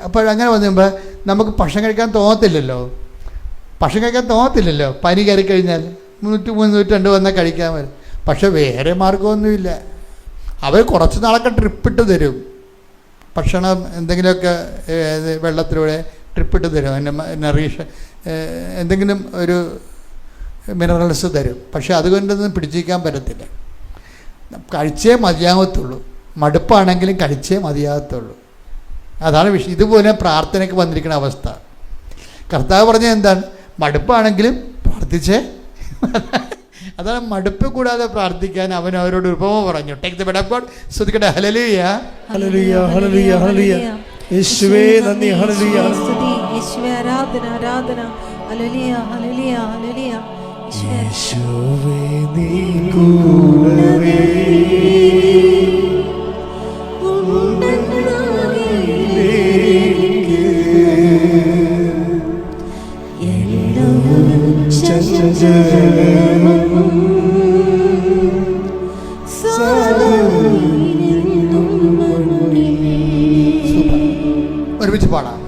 അപ്പോഴങ്ങനെ വന്നുമ്പോൾ നമുക്ക് ഭക്ഷണം കഴിക്കാൻ തോന്നത്തില്ലല്ലോ. പനി കയറി കഴിഞ്ഞാൽ 302 വന്നാൽ കഴിക്കാൻ വരും. പക്ഷെ വേറെ മാർഗമൊന്നുമില്ല. അവർ കുറച്ച് നാളൊക്കെ ട്രിപ്പിട്ട് തരും, ഭക്ഷണം എന്തെങ്കിലുമൊക്കെ വെള്ളത്തിലൂടെ ട്രിപ്പിട്ട് തരും, എന്തെങ്കിലും ഒരു മിനറൽസ് തരും. പക്ഷെ അതുകൊണ്ടൊന്നും പിടിച്ചിരിക്കാൻ പറ്റത്തില്ല. കഴിച്ചേ മതിയാകത്തുള്ളൂ. മടുപ്പാണെങ്കിലും കഴിച്ചേ മതിയാകത്തുള്ളൂ. അതാണ് വിഷയം. ഇതുപോലെ പ്രാർത്ഥനയ്ക്ക് വന്നിരിക്കുന്ന അവസ്ഥ. കർത്താവ് പറഞ്ഞത് എന്താണ്? മടുപ്പാണെങ്കിലും പ്രാർത്ഥിച്ചേ. അതാണ് മടുപ്പ് കൂടാതെ പ്രാർത്ഥിക്കാൻ അവൻ അവരോട് ഉപമ പറഞ്ഞു. Take the word of God. സ്തുതിക്കട്ടെ. ഹല്ലേലൂയ, ഹല്ലേലൂയ, ഹല്ലേലൂയ, ഹല്ലേലൂയ. യേശുവേ നന്ദി. ഹല്ലേലൂയ, സ്തുതി. യേശുവേ ആരാധന, ആരാധന. ഹല്ലേലൂയ, ഹല്ലേലൂയ, ഹല്ലേലൂയ. യേശുവേ നീ കൂടവേ ഒരുമിച്ച് പാടാം.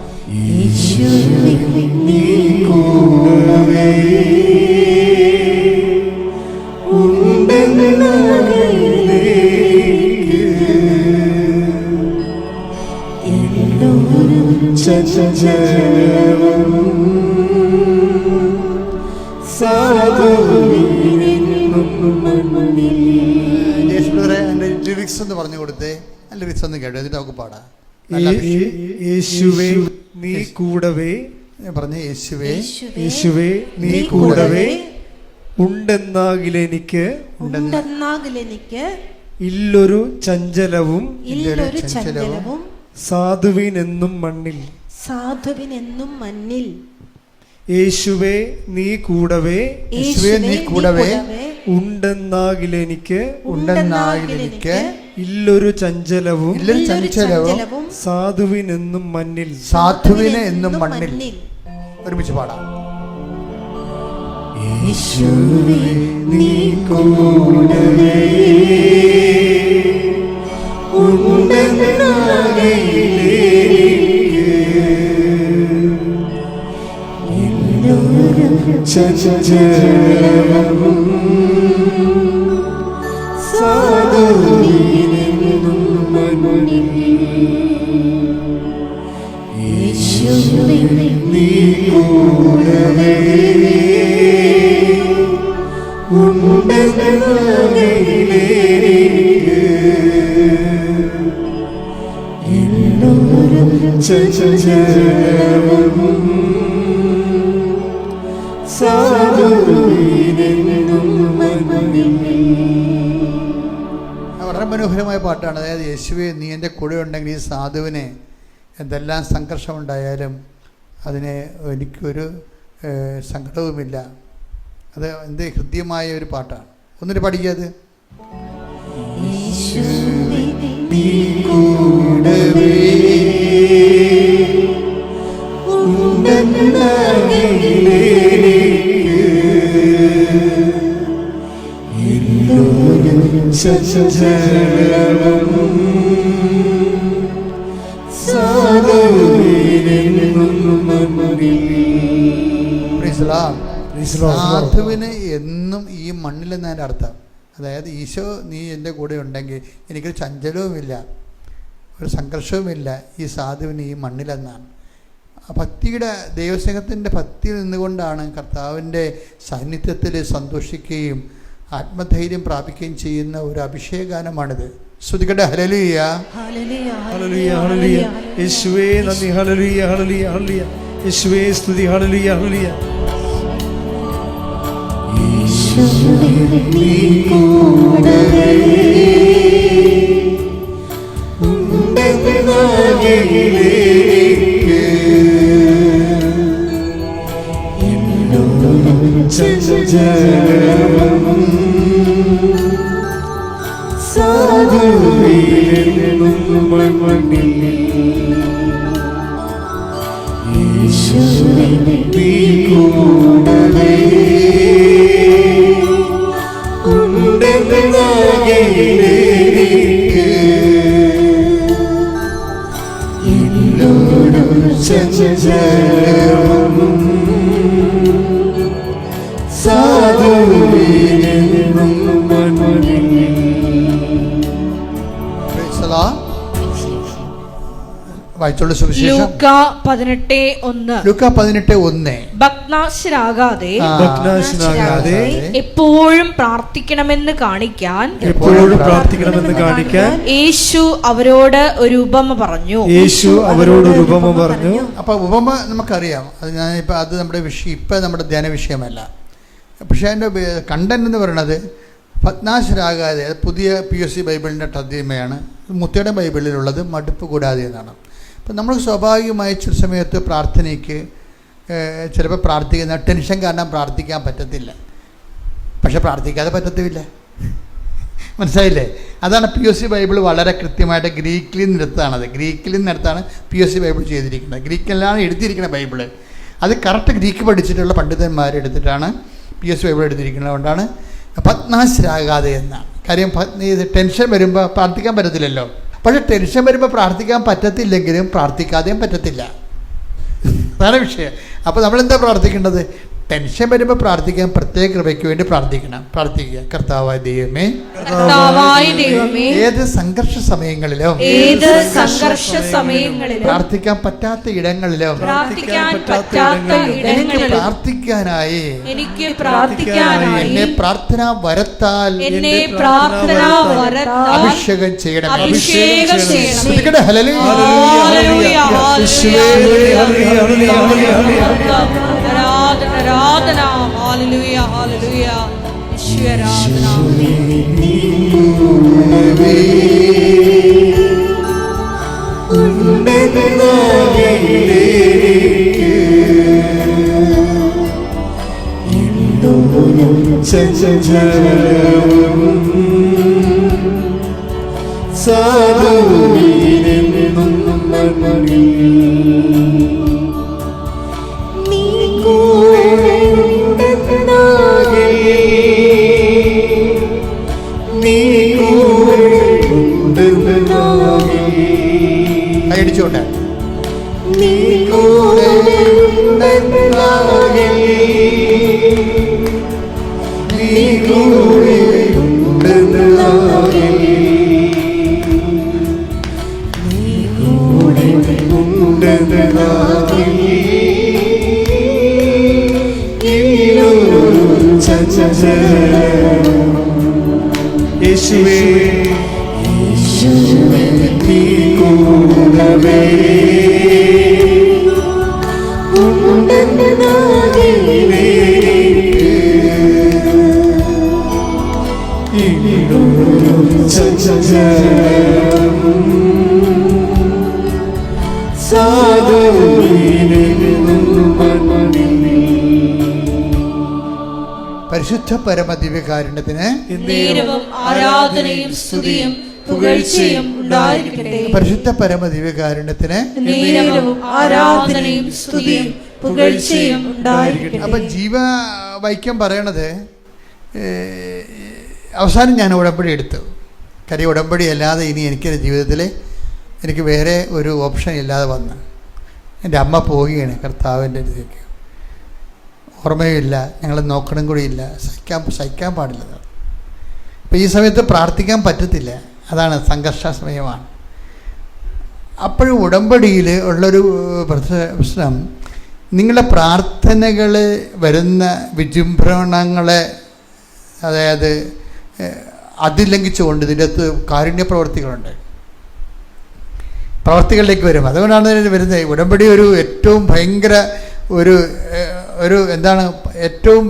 ലിറിക്സ് ഒന്ന് പറഞ്ഞു കൊടുത്തേ. ലിറിക്സ് ഒന്ന് കേട്ടോ, എന്നിട്ട് നമുക്ക് പാടാം. യേശുവേ നീ കൂടവേ, പറഞ്ഞ യേശുവേ, യേശുവേ നീ കൂടവേ ഉണ്ടെന്നാകിലെനിക്ക് ഇല്ലൊരു ചഞ്ചലവും സാധുവിനെന്നും മണ്ണിൽ. യേശുവേ നീ കൂടവേ, യേശുവേ നീ കൂടവേ ഉണ്ടെന്നാകിലെനിക്ക് ഇല്ലൊരു ചഞ്ചലവും സാധുവിനെന്നും മണ്ണിൽ. സാധുവിനെ എന്നും മണ്ണിൽ. ഒരുമിച്ച് പാടാം. യേശുവേ നീ കൂടവേ വളരെ മനോഹരമായ പാട്ടാണ്. അതായത് യേശുവേ നീ എൻ്റെ കൂടെ ഉണ്ടെങ്കിൽ ഈ സാധുവിനെ എന്തെല്ലാം സംഘർഷമുണ്ടായാലും അതിനെ എനിക്കൊരു സങ്കടവുമില്ല. അത് എൻ്റെ ഹൃദ്യമായ ഒരു പാട്ടാണ്. ഒന്നിട്ട് പഠിക്കാത്. യേശുവേ സാധുവിന് എന്നും ഈ മണ്ണിലെന്നതിൻ്റെ അർത്ഥം. അതായത് ഈശോ നീ എൻ്റെ കൂടെ ഉണ്ടെങ്കിൽ എനിക്കൊരു ചഞ്ചലവുമില്ല, ഒരു സംഘർഷവുമില്ല. ഈ സാധുവിന് ഈ മണ്ണിലെന്നാണ്. ഭക്തിയുടെ ദൈവസ്നേഹത്തിൻ്റെ ഭക്തിയിൽ നിന്നുകൊണ്ടാണ് കർത്താവിൻ്റെ സാന്നിധ്യത്തിൽ സന്തോഷിക്കുകയും ആത്മധൈര്യം പ്രാപിക്കുകയും ചെയ്യുന്ന ഒരു അഭിഷേകഗാനമാണിത്. ശ്രുതികട്ടെ ഹല്ലേലൂയ ഹല്ലേലൂയ ഹല്ലേലൂയ. യേശുവേ നന്ദി. ഹല്ലേലൂയ ഹല്ലേലൂയ ഹല്ലേലൂയ. യേശുവേ സ്തുതി. ഹല്ലേലൂയ ഹല്ലേലൂയ. യേശുവേ നീ കൂടവേ ഉണ്ടെന്നാകിലേക്ക് എന്നോടും ചഞ്ചലം സാധുവിലെന്നും മണ്ണിൽ യേശുവേ നീ കൂടവേ ഉണ്ടെന്നാകിലേക്ക് എന്നോടും ചഞ്ചലം സാധുവിലെന്നും മണ്ണിൽ. വായിച്ചോളൂ സുവിശേഷം. ലൂക്ക 18:1. ലൂക്ക 18:1. ഭഗ്നാശരാകാതെ എപ്പോഴും പ്രാർത്ഥിക്കണമെന്ന് കാണിക്കാൻ യേശു അവരോട് ഒരു ഉപമ പറഞ്ഞു. അപ്പൊ ഉപമ നമുക്കറിയാം. അത് ഞാനിപ്പോൾ അത് നമ്മുടെ വിഷയം, ഇപ്പം നമ്മുടെ ധ്യാന വിഷയമല്ല. പക്ഷേ അതിൻ്റെ കണ്ടന്റ് എന്ന് പറയുന്നത് ഭഗ്നാശരാകാതെ, പുതിയ POC ബൈബിളിൻ്റെ തർജ്ജിമയാണ്. മുത്തയുടെ ബൈബിളിലുള്ളത് മടുപ്പ് കൂടാതെ എന്നാണ്. അപ്പം നമ്മൾ സ്വാഭാവികമായി ചില സമയത്ത് പ്രാർത്ഥനയ്ക്ക് ചിലപ്പോൾ പ്രാർത്ഥിക്കുന്ന ടെൻഷൻ കാരണം പ്രാർത്ഥിക്കാൻ പറ്റത്തില്ല. പക്ഷെ പ്രാർത്ഥിക്കാതെ പറ്റത്തുമില്ല. മനസ്സിലായില്ലേ? അതാണ് POC ബൈബിൾ വളരെ കൃത്യമായിട്ട് ഗ്രീക്കിൽ നിന്നെടുത്താണ് POC ബൈബിൾ ചെയ്തിരിക്കുന്നത്. ഗ്രീക്കിലാണ് എഴുതിയിരിക്കുന്ന ബൈബിള്. അത് കറക്റ്റ് ഗ്രീക്ക് പഠിച്ചിട്ടുള്ള പണ്ഡിതന്മാരെടുത്തിട്ടാണ് POC ബൈബിൾ എടുത്തിരിക്കുന്നത്. അതുകൊണ്ടാണ് ഭഗ്നാശരാകാതെ എന്നാണ്. കാര്യം ടെൻഷൻ വരുമ്പോൾ പ്രാർത്ഥിക്കാൻ പറ്റത്തില്ലല്ലോ. പക്ഷെ ടെൻഷൻ വരുമ്പോൾ പ്രാർത്ഥിക്കാൻ പറ്റത്തില്ലെങ്കിലും പ്രാർത്ഥിക്കാതെയും പറ്റത്തില്ല. അതാണ് വിഷയം. അപ്പോൾ നമ്മളെന്താ പ്രാർത്ഥിക്കേണ്ടത്? ടെൻഷൻ വരുമ്പോൾ പ്രാർത്ഥിക്കാൻ പ്രത്യേക കൃപയ്ക്ക് വേണ്ടി പ്രാർത്ഥിക്കുക. കർത്താവായ ദൈവമേ, ഏത് സംഘർഷ സമയങ്ങളിലും പ്രാർത്ഥിക്കാൻ പറ്റാത്ത ഇടങ്ങളിലും പ്രാർത്ഥിക്കാനായി എന്നെ പ്രാർത്ഥനാ വരത്താൽ അഭിഷേകം ചെയ്യണം. ആരാധന. ഹല്ലേലൂയ ഹല്ലേലൂയ. ഈശ്വരാധന. അടിച്ചോട്ടെ. യേശുവേ നീ കൂടവേ പരിശുദ്ധ പരമദിവ്യകാരുണ്യത്തിന് ആരാധനയും സ്തുതിയും പുകഴ്ചയും ഉണ്ടായിരിക്കട്ടെ. പരിശുദ്ധ പരമദിവ്യകാരുണ്യത്തിന് ആരാധനയും സ്തുതിയും പുകഴ്ചയും ഉണ്ടായിരിക്കട്ടെ. അപ്പം ജീവവൈക്യം പറയണത് അവസാനം ഞാൻ ഉടമ്പടി എടുത്തു. കാര്യം ഉടമ്പടി അല്ലാതെ ഇനി എനിക്കൊരു ജീവിതത്തിൽ എനിക്ക് വേറെ ഒരു ഓപ്ഷൻ ഇല്ലാതെ വന്ന് എൻ്റെ അമ്മ പോവുകയാണ് കർത്താവിൻ്റെ ഇതിലേക്ക്. ഓർമ്മയുമില്ല, ഞങ്ങൾ നോക്കണം കൂടിയില്ല, സഹിക്കാൻ പാടില്ല. അപ്പോൾ ഈ സമയത്ത് പ്രാർത്ഥിക്കാൻ പറ്റത്തില്ല. അതാണ് സംഘർഷ സമയമാണ്. അപ്പോഴും ഉടമ്പടിയിൽ ഉള്ളൊരു പ്രശ്നം, നിങ്ങളുടെ പ്രാർത്ഥനകൾ വരുന്ന വിജൃംഭണങ്ങളെ, അതായത് അതിലംഘിച്ചുകൊണ്ട് ഇതിൻ്റെ അകത്ത് കാരുണ്യ പ്രവർത്തികളിലേക്ക് വരും. അതുകൊണ്ടാണ് വരുന്നത്. ഉടമ്പടി ഒരു ഏറ്റവും ഭയങ്കര ഒരു എന്താണ്, ഏറ്റവും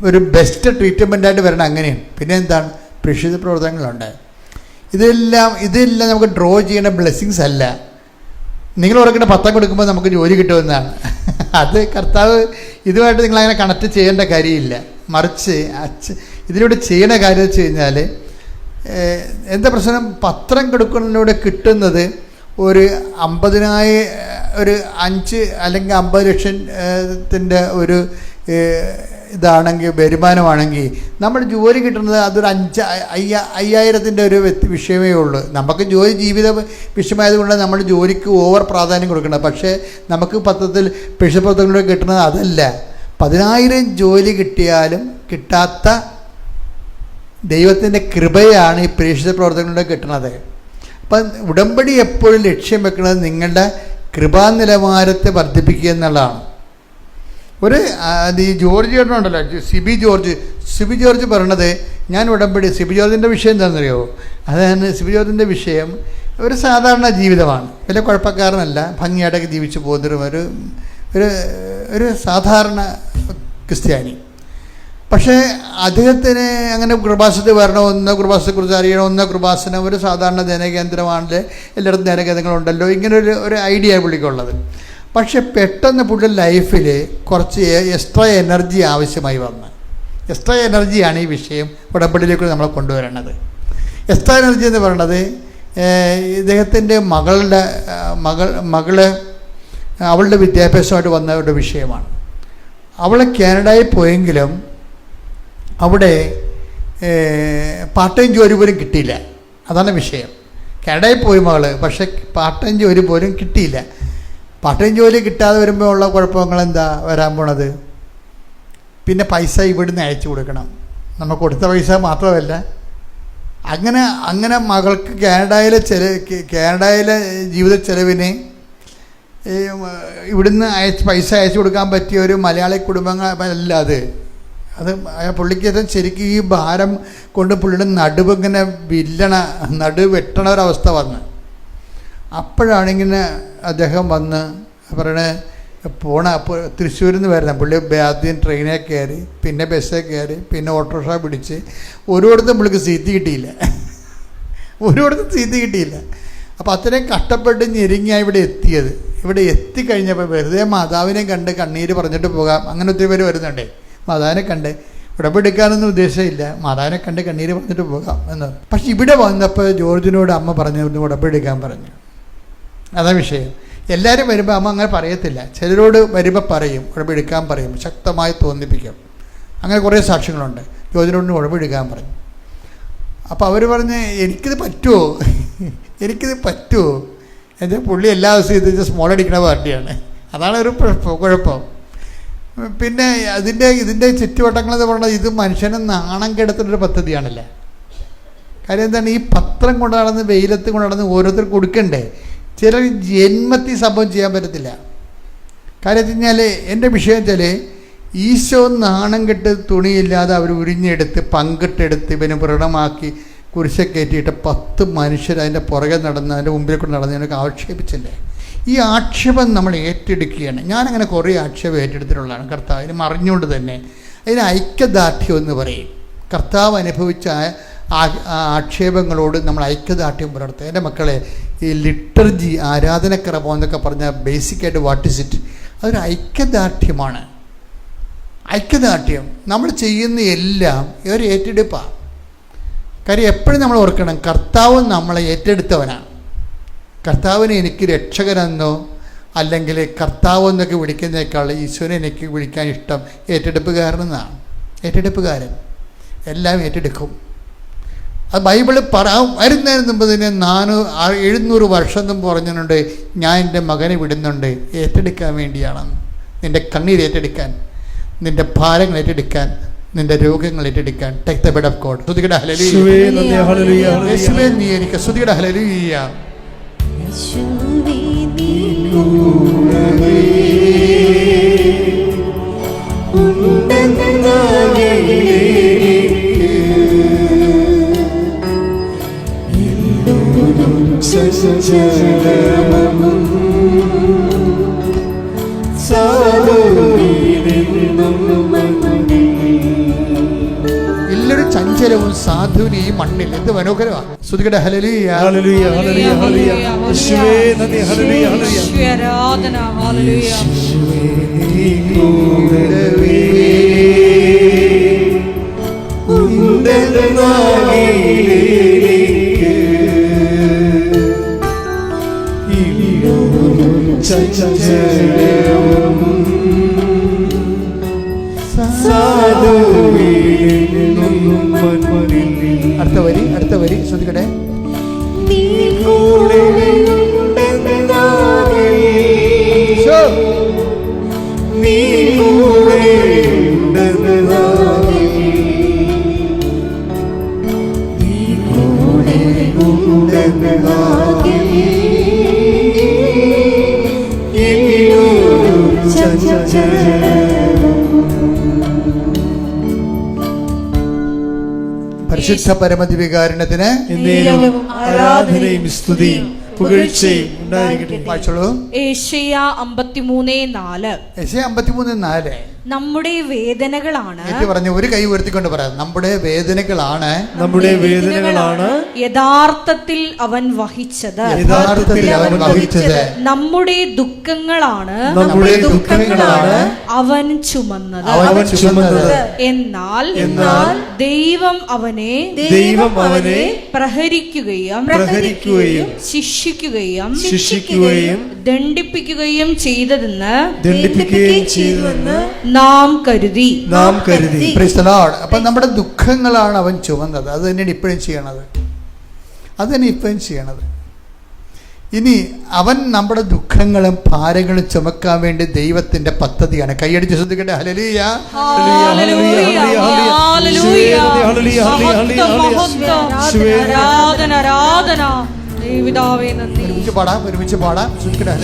ഒരു ബെസ്റ്റ് ട്രീറ്റ്മെൻറ്റായിട്ട് വരണം. അങ്ങനെയാണ്. പിന്നെ എന്താണ്, പ്രേക്ഷിത പ്രവർത്തനങ്ങളുണ്ട്. ഇതെല്ലാം നമുക്ക് ഡ്രോ ചെയ്യുന്ന ബ്ലെസ്സിങ്സ് അല്ല. നിങ്ങൾ ഓർക്കേണ്ട 10 കൊടുക്കുമ്പോൾ നമുക്ക് ജോലി കിട്ടുമെന്നാണ്. അത് കർത്താവ് ഇതുമായിട്ട് നിങ്ങളങ്ങനെ കണക്ട് ചെയ്യേണ്ട കാര്യമില്ല. മറിച്ച് ഇതിലൂടെ ചെയ്യേണ്ട കാര്യം വെച്ച് കഴിഞ്ഞാൽ, എന്താ പ്രശ്നം, പത്രം കൊടുക്കുന്നതിലൂടെ കിട്ടുന്നത് ഒരു 5 അല്ലെങ്കിൽ 50 ലക്ഷത്തിൻ്റെ ഒരു ഇതാണെങ്കിൽ, വരുമാനമാണെങ്കിൽ, നമ്മൾ ജോലി കിട്ടുന്നത് അതൊരു 5,000-ൻ്റെ ഒരു വിഷയമേ ഉള്ളൂ. നമുക്ക് ജീവിത വിഷയമായതുകൊണ്ട് നമ്മൾ ജോലിക്ക് ഓവർ പ്രാധാന്യം കൊടുക്കണം. പക്ഷേ നമുക്ക് പത്രത്തിൽ പ്രേക്ഷിതപ്രവർത്തനങ്ങളിലൂടെ കിട്ടുന്നത് അതല്ല. 10,000 ജോലി കിട്ടിയാലും കിട്ടാത്ത ദൈവത്തിൻ്റെ കൃപയാണ് ഈ പ്രേക്ഷിത പ്രവർത്തനങ്ങളിലൂടെ കിട്ടുന്നത്. അപ്പം ഉടമ്പടി എപ്പോഴും ലക്ഷ്യം വെക്കുന്നത് നിങ്ങളുടെ കൃപാനിലവാരത്തെ വർദ്ധിപ്പിക്കുക എന്നുള്ളതാണ്. ഈ ജോർജ് ഉണ്ടല്ലോ, സിബി ജോർജ് പറയണത്, ഞാൻ ഉടമ്പടി, സിബി ജോർജിൻ്റെ വിഷയം എന്താണെന്നറിയോ? അതാണ് സിബി ജോർജിൻ്റെ വിഷയം. ഒരു സാധാരണ ജീവിതമാണ്, വലിയ കുഴപ്പക്കാരനല്ല, ഭംഗിയായിട്ടൊക്കെ ജീവിച്ചു പോകുന്നൊരു ഒരു സാധാരണ ക്രിസ്ത്യാനി. പക്ഷേ അദ്ദേഹത്തിന് അങ്ങനെ കൃപാസനത്തിൽ വരണമെന്നോ, കൃപാസനത്തെക്കുറിച്ച് അറിയണമെന്നോ, കൃപാസന ഒരു സാധാരണ ധ്യാനകേന്ദ്രമാണല്ലേ, എല്ലായിടത്തും ധ്യാനകേന്ദ്രങ്ങളുണ്ടല്ലോ, ഇങ്ങനെ ഒരു ഐഡിയ പുള്ളിക്കുള്ളത്. പക്ഷെ പെട്ടെന്ന് പുള്ളി ലൈഫിൽ കുറച്ച് എക്സ്ട്രാ എനർജി ആവശ്യമായി വന്നു. എക്സ്ട്രാ എനർജിയാണ് ഈ വിഷയം ഉടമ്പടിയിലേക്ക് നമ്മളെ കൊണ്ടുവരേണ്ടത്. എക്സ്ട്രാ എനർജി എന്ന് പറയുന്നത് ഇദ്ദേഹത്തിൻ്റെ മകള് അവളുടെ വിദ്യാഭ്യാസമായിട്ട് വന്ന ഒരു വിഷയമാണ്. അവൾ കാനഡയിൽ പോയെങ്കിലും അവിടെ പാർട്ട് ടൈം ജോലി പോലും കിട്ടിയില്ല. അതാണ് വിഷയം. കാനഡയിൽ പോയി മകൾ, പക്ഷേ പാർട്ട് ടൈം ജോലി പോലും കിട്ടിയില്ല. പാർട്ട് ടൈം ജോലി കിട്ടാതെ വരുമ്പോൾ ഉള്ള കുഴപ്പങ്ങൾ എന്താ വരാൻ പോണത്? പിന്നെ പൈസ ഇവിടുന്ന് അയച്ചു കൊടുക്കണം. നമ്മൾ കൊടുത്ത പൈസ മാത്രമല്ല, അങ്ങനെ മകൾക്ക് കാനഡയിലെ ജീവിത ചെലവിന് ഇവിടുന്ന് പൈസ അയച്ചു കൊടുക്കാൻ പറ്റിയ ഒരു മലയാളി കുടുംബങ്ങളല്ല അത് പുള്ളിക്ക് ശരിക്കും ഈ ഭാരം കൊണ്ട് പുള്ളിയുടെ നടുവിങ്ങനെ വെട്ടണ ഒരവസ്ഥ വന്ന്. അപ്പോഴാണിങ്ങനെ അദ്ദേഹം വന്ന് പറയണേ തൃശ്ശൂരിൽ നിന്ന് വരുന്ന പുള്ളി ആദ്യം ട്രെയിനിൽ കയറി, പിന്നെ ബസ്സിൽ കയറി, പിന്നെ ഓട്ടോറിക്ഷ പിടിച്ച്, ഒരിടത്തും പുള്ളിക്ക് സീറ്റ് കിട്ടിയില്ല. അപ്പോൾ അത്രയും കഷ്ടപ്പെട്ട് ഞെരുങ്ങിയാണ് ഇവിടെ എത്തിക്കഴിഞ്ഞപ്പോൾ വെറുതെ മാതാവിനെ കണ്ട് കണ്ണീര് പറഞ്ഞിട്ട് പോകാം, അങ്ങനെ ഒത്തിരി പേര് വരുന്നുണ്ടേ. മാതാവിനെ കണ്ട് ഉടമ്പെടുക്കാനൊന്നും ഉദ്ദേശമില്ല, മാതാവിനെ കണ്ട് കണ്ണീര് പറഞ്ഞിട്ട് പോകാം എന്ന്. പക്ഷെ ഇവിടെ വന്നപ്പോൾ ജോർജിനോട് അമ്മ പറഞ്ഞു ഉടമ്പെടുക്കാൻ പറഞ്ഞു. അതാ വിഷയം. എല്ലാവരും വരുമ്പോൾ അമ്മ അങ്ങനെ പറയത്തില്ല, ചിലരോട് വരുമ്പോൾ പറയും, ഉടമ്പെടുക്കാൻ പറയും, ശക്തമായി തോന്നിപ്പിക്കും. അങ്ങനെ കുറേ സാക്ഷ്യങ്ങളുണ്ട്. ജോർജിനോട് ഉടമ്പെടുക്കാൻ പറഞ്ഞു. അപ്പോൾ അവർ പറഞ്ഞ് എനിക്കിത് പറ്റുമോ എന്നുവെച്ചാൽ പുള്ളി എല്ലാ ദിവസവും ഇത് സ്മോൾ അടിക്കുന്ന പാർട്ടിയാണ്. അതാണ് ഒരു കുഴപ്പം. പിന്നെ ഇതിൻ്റെ ചുറ്റുവട്ടങ്ങളെന്ന് പറഞ്ഞാൽ ഇത് മനുഷ്യനെ നാണം കെടുത്തുന്നൊരു പദ്ധതിയാണല്ലേ. കാര്യം എന്താണ്, ഈ പത്രം കൊണ്ട് നടന്ന് വെയിലത്ത് കൊണ്ട് നടന്ന് ഓരോരുത്തർ കൊടുക്കണ്ടേ. ചിലർ ജന്മത്തിൽ സംഭവം ചെയ്യാൻ പറ്റത്തില്ല. കാര്യം വെച്ച് കഴിഞ്ഞാൽ എൻ്റെ വിഷയം വെച്ചാൽ ഈശോ നാണം കെട്ട് തുണിയില്ലാതെ അവർ ഉരിഞ്ഞെടുത്ത് പങ്കിട്ടെടുത്ത് ഇവന് വ്രണമാക്കി കുരിശ കയറ്റിയിട്ട് 10 മനുഷ്യർ അതിൻ്റെ പുറകെ നടന്ന് അതിൻ്റെ മുമ്പിൽ കൂടെ നടന്ന് എനിക്ക് ആക്ഷേപിച്ചില്ലേ. ഈ ആക്ഷേപം നമ്മൾ ഏറ്റെടുക്കുകയാണ്. ഞാനങ്ങനെ കുറേ ആക്ഷേപം ഏറ്റെടുത്തിട്ടുള്ളതാണ് കർത്താവിന് അറിഞ്ഞുകൊണ്ട് തന്നെ. അതിന് ഐക്യദാർഢ്യം എന്ന് പറയും. കർത്താവ് അനുഭവിച്ച ആക്ഷേപങ്ങളോട് നമ്മൾ ഐക്യദാർഢ്യം പുലർത്തുക. എൻ്റെ മക്കളെ, ഈ ലിറ്റർജി ആരാധനക്രമം എന്നൊക്കെ പറഞ്ഞാൽ ബേസിക്കായിട്ട് വാട്ട് ഇസ് ഇറ്റ്? അതൊരു ഐക്യദാർഢ്യമാണ്. ഐക്യദാർഢ്യം നമ്മൾ ചെയ്യുന്ന എല്ലാം ഒരു ഏറ്റെടുപ്പാണ്. കാര്യം എപ്പോഴും നമ്മൾ ഓർക്കണം, കർത്താവ് നമ്മളെ ഏറ്റെടുത്തവനാണ്. കർത്താവിനെ എനിക്ക് രക്ഷകനെന്നോ അല്ലെങ്കിൽ കർത്താവ് എന്നൊക്കെ വിളിക്കുന്നതിനേക്കാൾ ഈശോനെ എനിക്ക് വിളിക്കാൻ ഇഷ്ടം ഏറ്റെടുപ്പുകാരനെന്നാണ്. ഏറ്റെടുപ്പുകാരൻ എല്ലാം ഏറ്റെടുക്കും. അത് ബൈബിള് വരുന്നതിന് മുമ്പ് തന്നെ 700 വർഷം മുമ്പ് പറഞ്ഞിട്ടുണ്ട്, ഞാൻ എൻ്റെ മകനെ വിടുന്നുണ്ട് ഏറ്റെടുക്കാൻ വേണ്ടിയാണ്, നിൻ്റെ കണ്ണീര് ഏറ്റെടുക്കാൻ. നിന്റെ ഭാരങ്ങൾ ഏറ്റെടുക്കാൻ, നിന്റെ രോഗങ്ങൾ ഏറ്റെടുക്കാൻ. Take the word of God. സ്തുതിക്കട്ടെ ഹല്ലേലൂയ. യേശുവേ നീ എനിക്ക് സ്തുതിക്കട്ടെ ഹല്ലേലൂയ. യേശുവേ നീ ഇല്ലൊരു ചഞ്ചലവും സാധുവിന് ഈ മണ്ണിൽ. എന്ത് മനോഹരമാണ്. സ്തുതിക്കട്ടെ ഹല്ലേലൂയ. ഹല്ലേലൂയ ഹല്ലേലൂയ ഹല്ലേലൂയ. യേശുവേ നന്ദി. ഹല്ലേലൂയ ഹല്ലേലൂയ. ഈശോയെ ആരാധന. ഹല്ലേലൂയ. അടുത്ത വരി ശ്രദ്ധിക്കട്ടെ. നീ കൂടെ നീ കൂടെ പരിശുദ്ധ പരമദിവ്യകാരുണ്യത്തിന് ആരാധനയും സ്തുതിയും പുകഴ്ചയും ഉണ്ടായിരിക്കട്ടെ. വായിച്ചോളൂ. ഏശയ്യ 53:4. യെശയ്യാ 53:4. നമ്മുടെ വേദനകളാണ്, ഏറ്റു പറഞ്ഞ് ഒരു കൈ ഉയർത്തിക്കൊണ്ട് പറയാം, നമ്മുടെ വേദനകളാണ്, നമ്മുടെ വേദനകളാണ് യഥാർത്ഥത്തിൽ അവൻ വഹിച്ചത്, യഥാർത്ഥത്തിൽ അവൻ വഹിച്ചത്. നമ്മുടെ ദുഃഖങ്ങളാണ്, നമ്മുടെ ദുഃഖങ്ങളാണ് അവൻ ചുമന്നത്. അവൻ ചുമന്നത്. എന്നാൽ ദൈവം അവനെ പ്രഹരിക്കുകയും ശിക്ഷിക്കുകയും ദണ്ഡിപ്പിക്കുകയും ചെയ്തതെന്ന് നാം കരുതി. Praise the Lord. അപ്പം നമ്മുടെ ദുഃഖങ്ങളാണ് അവൻ ചുമന്നത്. അത് തന്നെയാണ് ഇപ്പോഴും ചെയ്യണത്. ഇനി അവൻ നമ്മുടെ ദുഃഖങ്ങളും ഭാരങ്ങളും ചുമക്കാൻ വേണ്ടി ദൈവത്തിന്റെ പദ്ധതിയാണ്. കൈയടിച്ച് ശ്രദ്ധിക്കട്ടെ. ഹല്ലേലൂയ. ഒരുമിച്ച് പാടാം. ശ്രദ്ധിക്കട്ടെ.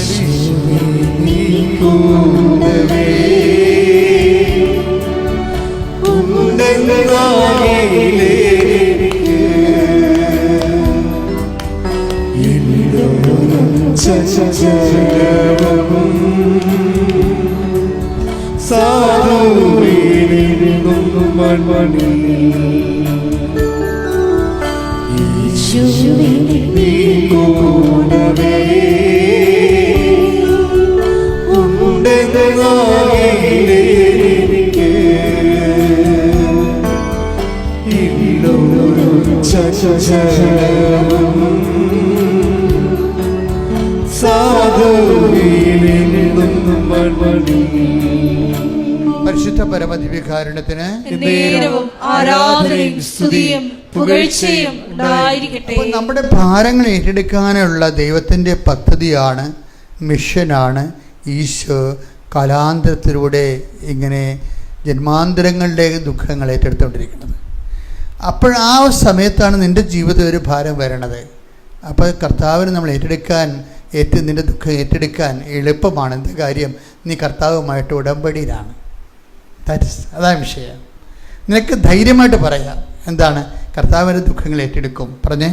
പരിശുദ്ധ പരമദിവ്യകാരുണ്യത്തിന് ആരാധനയും സ്തുതിയും പുകഴ്ചയും ഉണ്ടായിരിക്കട്ടെ. നമ്മുടെ ഭാരങ്ങൾ ഏറ്റെടുക്കാനുള്ള ദൈവത്തിന്റെ പദ്ധതിയാണ്, മിഷനാണ്. ഈശോ കാലാന്തരത്തിലൂടെ ഇങ്ങനെ ജന്മാന്തരങ്ങളുടെ ദുഃഖങ്ങൾ ഏറ്റെടുത്തുകൊണ്ടിരിക്കുന്നത്. അപ്പോൾ ആ സമയത്താണ് നിൻ്റെ ജീവിതത്തിൽ ഒരു ഭാരം വരണത്. അപ്പോൾ കർത്താവിന് നമ്മൾ നിൻ്റെ ദുഃഖം ഏറ്റെടുക്കാൻ എളുപ്പമാണ്. എന്താ കാര്യം? നീ കർത്താവുമായിട്ട് ഉടമ്പടിയിലാണ്. അതാണ് വിഷയം. നിനക്ക് ധൈര്യമായിട്ട് പറയാം. എന്താണ്? കർത്താവിൻ്റെ ദുഃഖങ്ങൾ ഏറ്റെടുക്കും. പറഞ്ഞേ.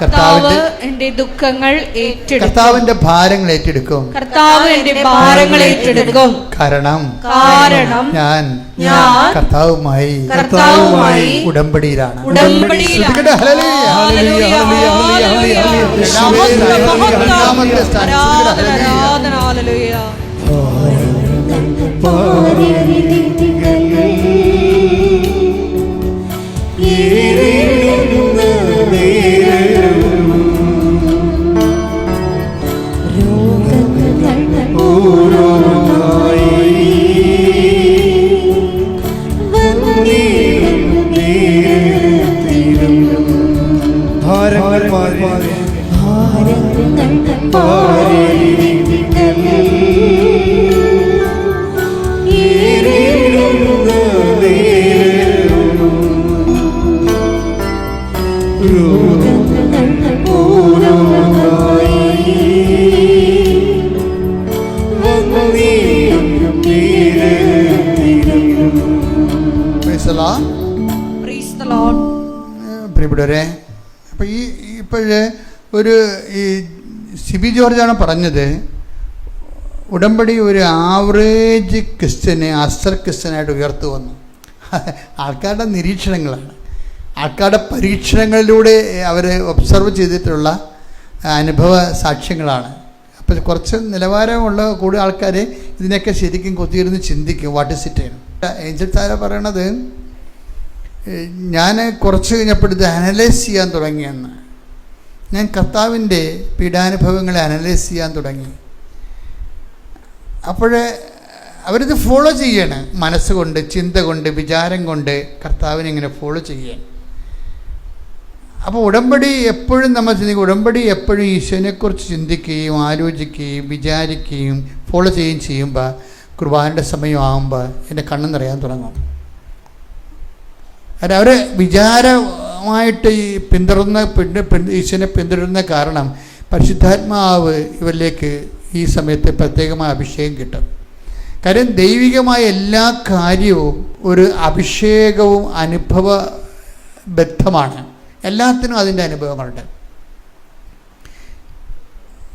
കർത്താവ് എൻ്റെ ദുഃഖങ്ങൾ ഏറ്റെടുക്കും. കർത്താവിന്റെ ഭാരങ്ങൾ ഏറ്റെടുക്കും. കർത്താവ് എൻ്റെ ഭാരങ്ങൾ ഏറ്റെടുക്കും. കാരണം ഞാൻ കർത്താവുമായി ഉടമ്പടിയിലാണ്. ഭാരങ്ങൾ പ്രിയപ്പെട്ടവരെ. അപ്പോൾ ഇപ്പോഴേ ഈ സിബി ജോർജാണ് പറഞ്ഞത്, ഉടമ്പടി ഒരു ആവറേജ് ക്രിസ്ത്യനെ അസൽ ക്രിസ്ത്യനായിട്ട് ഉയർത്തു വന്നു. ആൾക്കാരുടെ നിരീക്ഷണങ്ങളാണ്, ആൾക്കാരുടെ പരീക്ഷണങ്ങളിലൂടെ അവർ ഒബ്സർവ് ചെയ്തിട്ടുള്ള അനുഭവ സാക്ഷ്യങ്ങളാണ്. അപ്പോൾ കുറച്ച് നിലവാരമുള്ള കൂടുതൽ ആൾക്കാർ ഇതിനൊക്കെ ശരിക്കും കൊത്തിയിരുന്ന് ചിന്തിക്കും, വാട്ട് ഇസ് ഇറ്റ്. ഏഞ്ചൽ താര പറയണത്, ഞാൻ കുറച്ച് കഴിഞ്ഞപ്പോൾ ഇത് അനലൈസ് ചെയ്യാൻ തുടങ്ങിയെന്ന്. ഞാൻ കർത്താവിൻ്റെ പീഡാനുഭവങ്ങളെ അനലൈസ് ചെയ്യാൻ തുടങ്ങി. അപ്പോഴേ അവരിത് ഫോളോ ചെയ്യണം, മനസ്സുകൊണ്ട്, ചിന്ത കൊണ്ട്, വിചാരം കൊണ്ട് കർത്താവിനെ ഇങ്ങനെ ഫോളോ ചെയ്യാൻ. അപ്പോൾ ഉടമ്പടി എപ്പോഴും നമ്മൾ ചിന്തിക്കും, ഉടമ്പടി എപ്പോഴും ഈശോനെക്കുറിച്ച് ചിന്തിക്കുകയും ആലോചിക്കുകയും വിചാരിക്കുകയും ഫോളോ ചെയ്യുകയും ചെയ്യുമ്പോൾ കുർബാനയുടെ സമയമാകുമ്പോൾ എൻ്റെ കണ്ണ് നിറയാൻ തുടങ്ങും. കാരണം അവർ വിചാരമായിട്ട് ഈ ഈശോനെ പിന്തുടരുന്ന കാരണം പരിശുദ്ധാത്മാവ് ഇവരിലേക്ക് ഈ സമയത്ത് പ്രത്യേകമായ അഭിഷേകം കിട്ടും. കാര്യം ദൈവികമായ എല്ലാ കാര്യവും ഒരു അഭിഷേകവും അനുഭവബദ്ധമാണ്. എല്ലാത്തിനും അതിൻ്റെ അനുഭവങ്ങളുണ്ട്.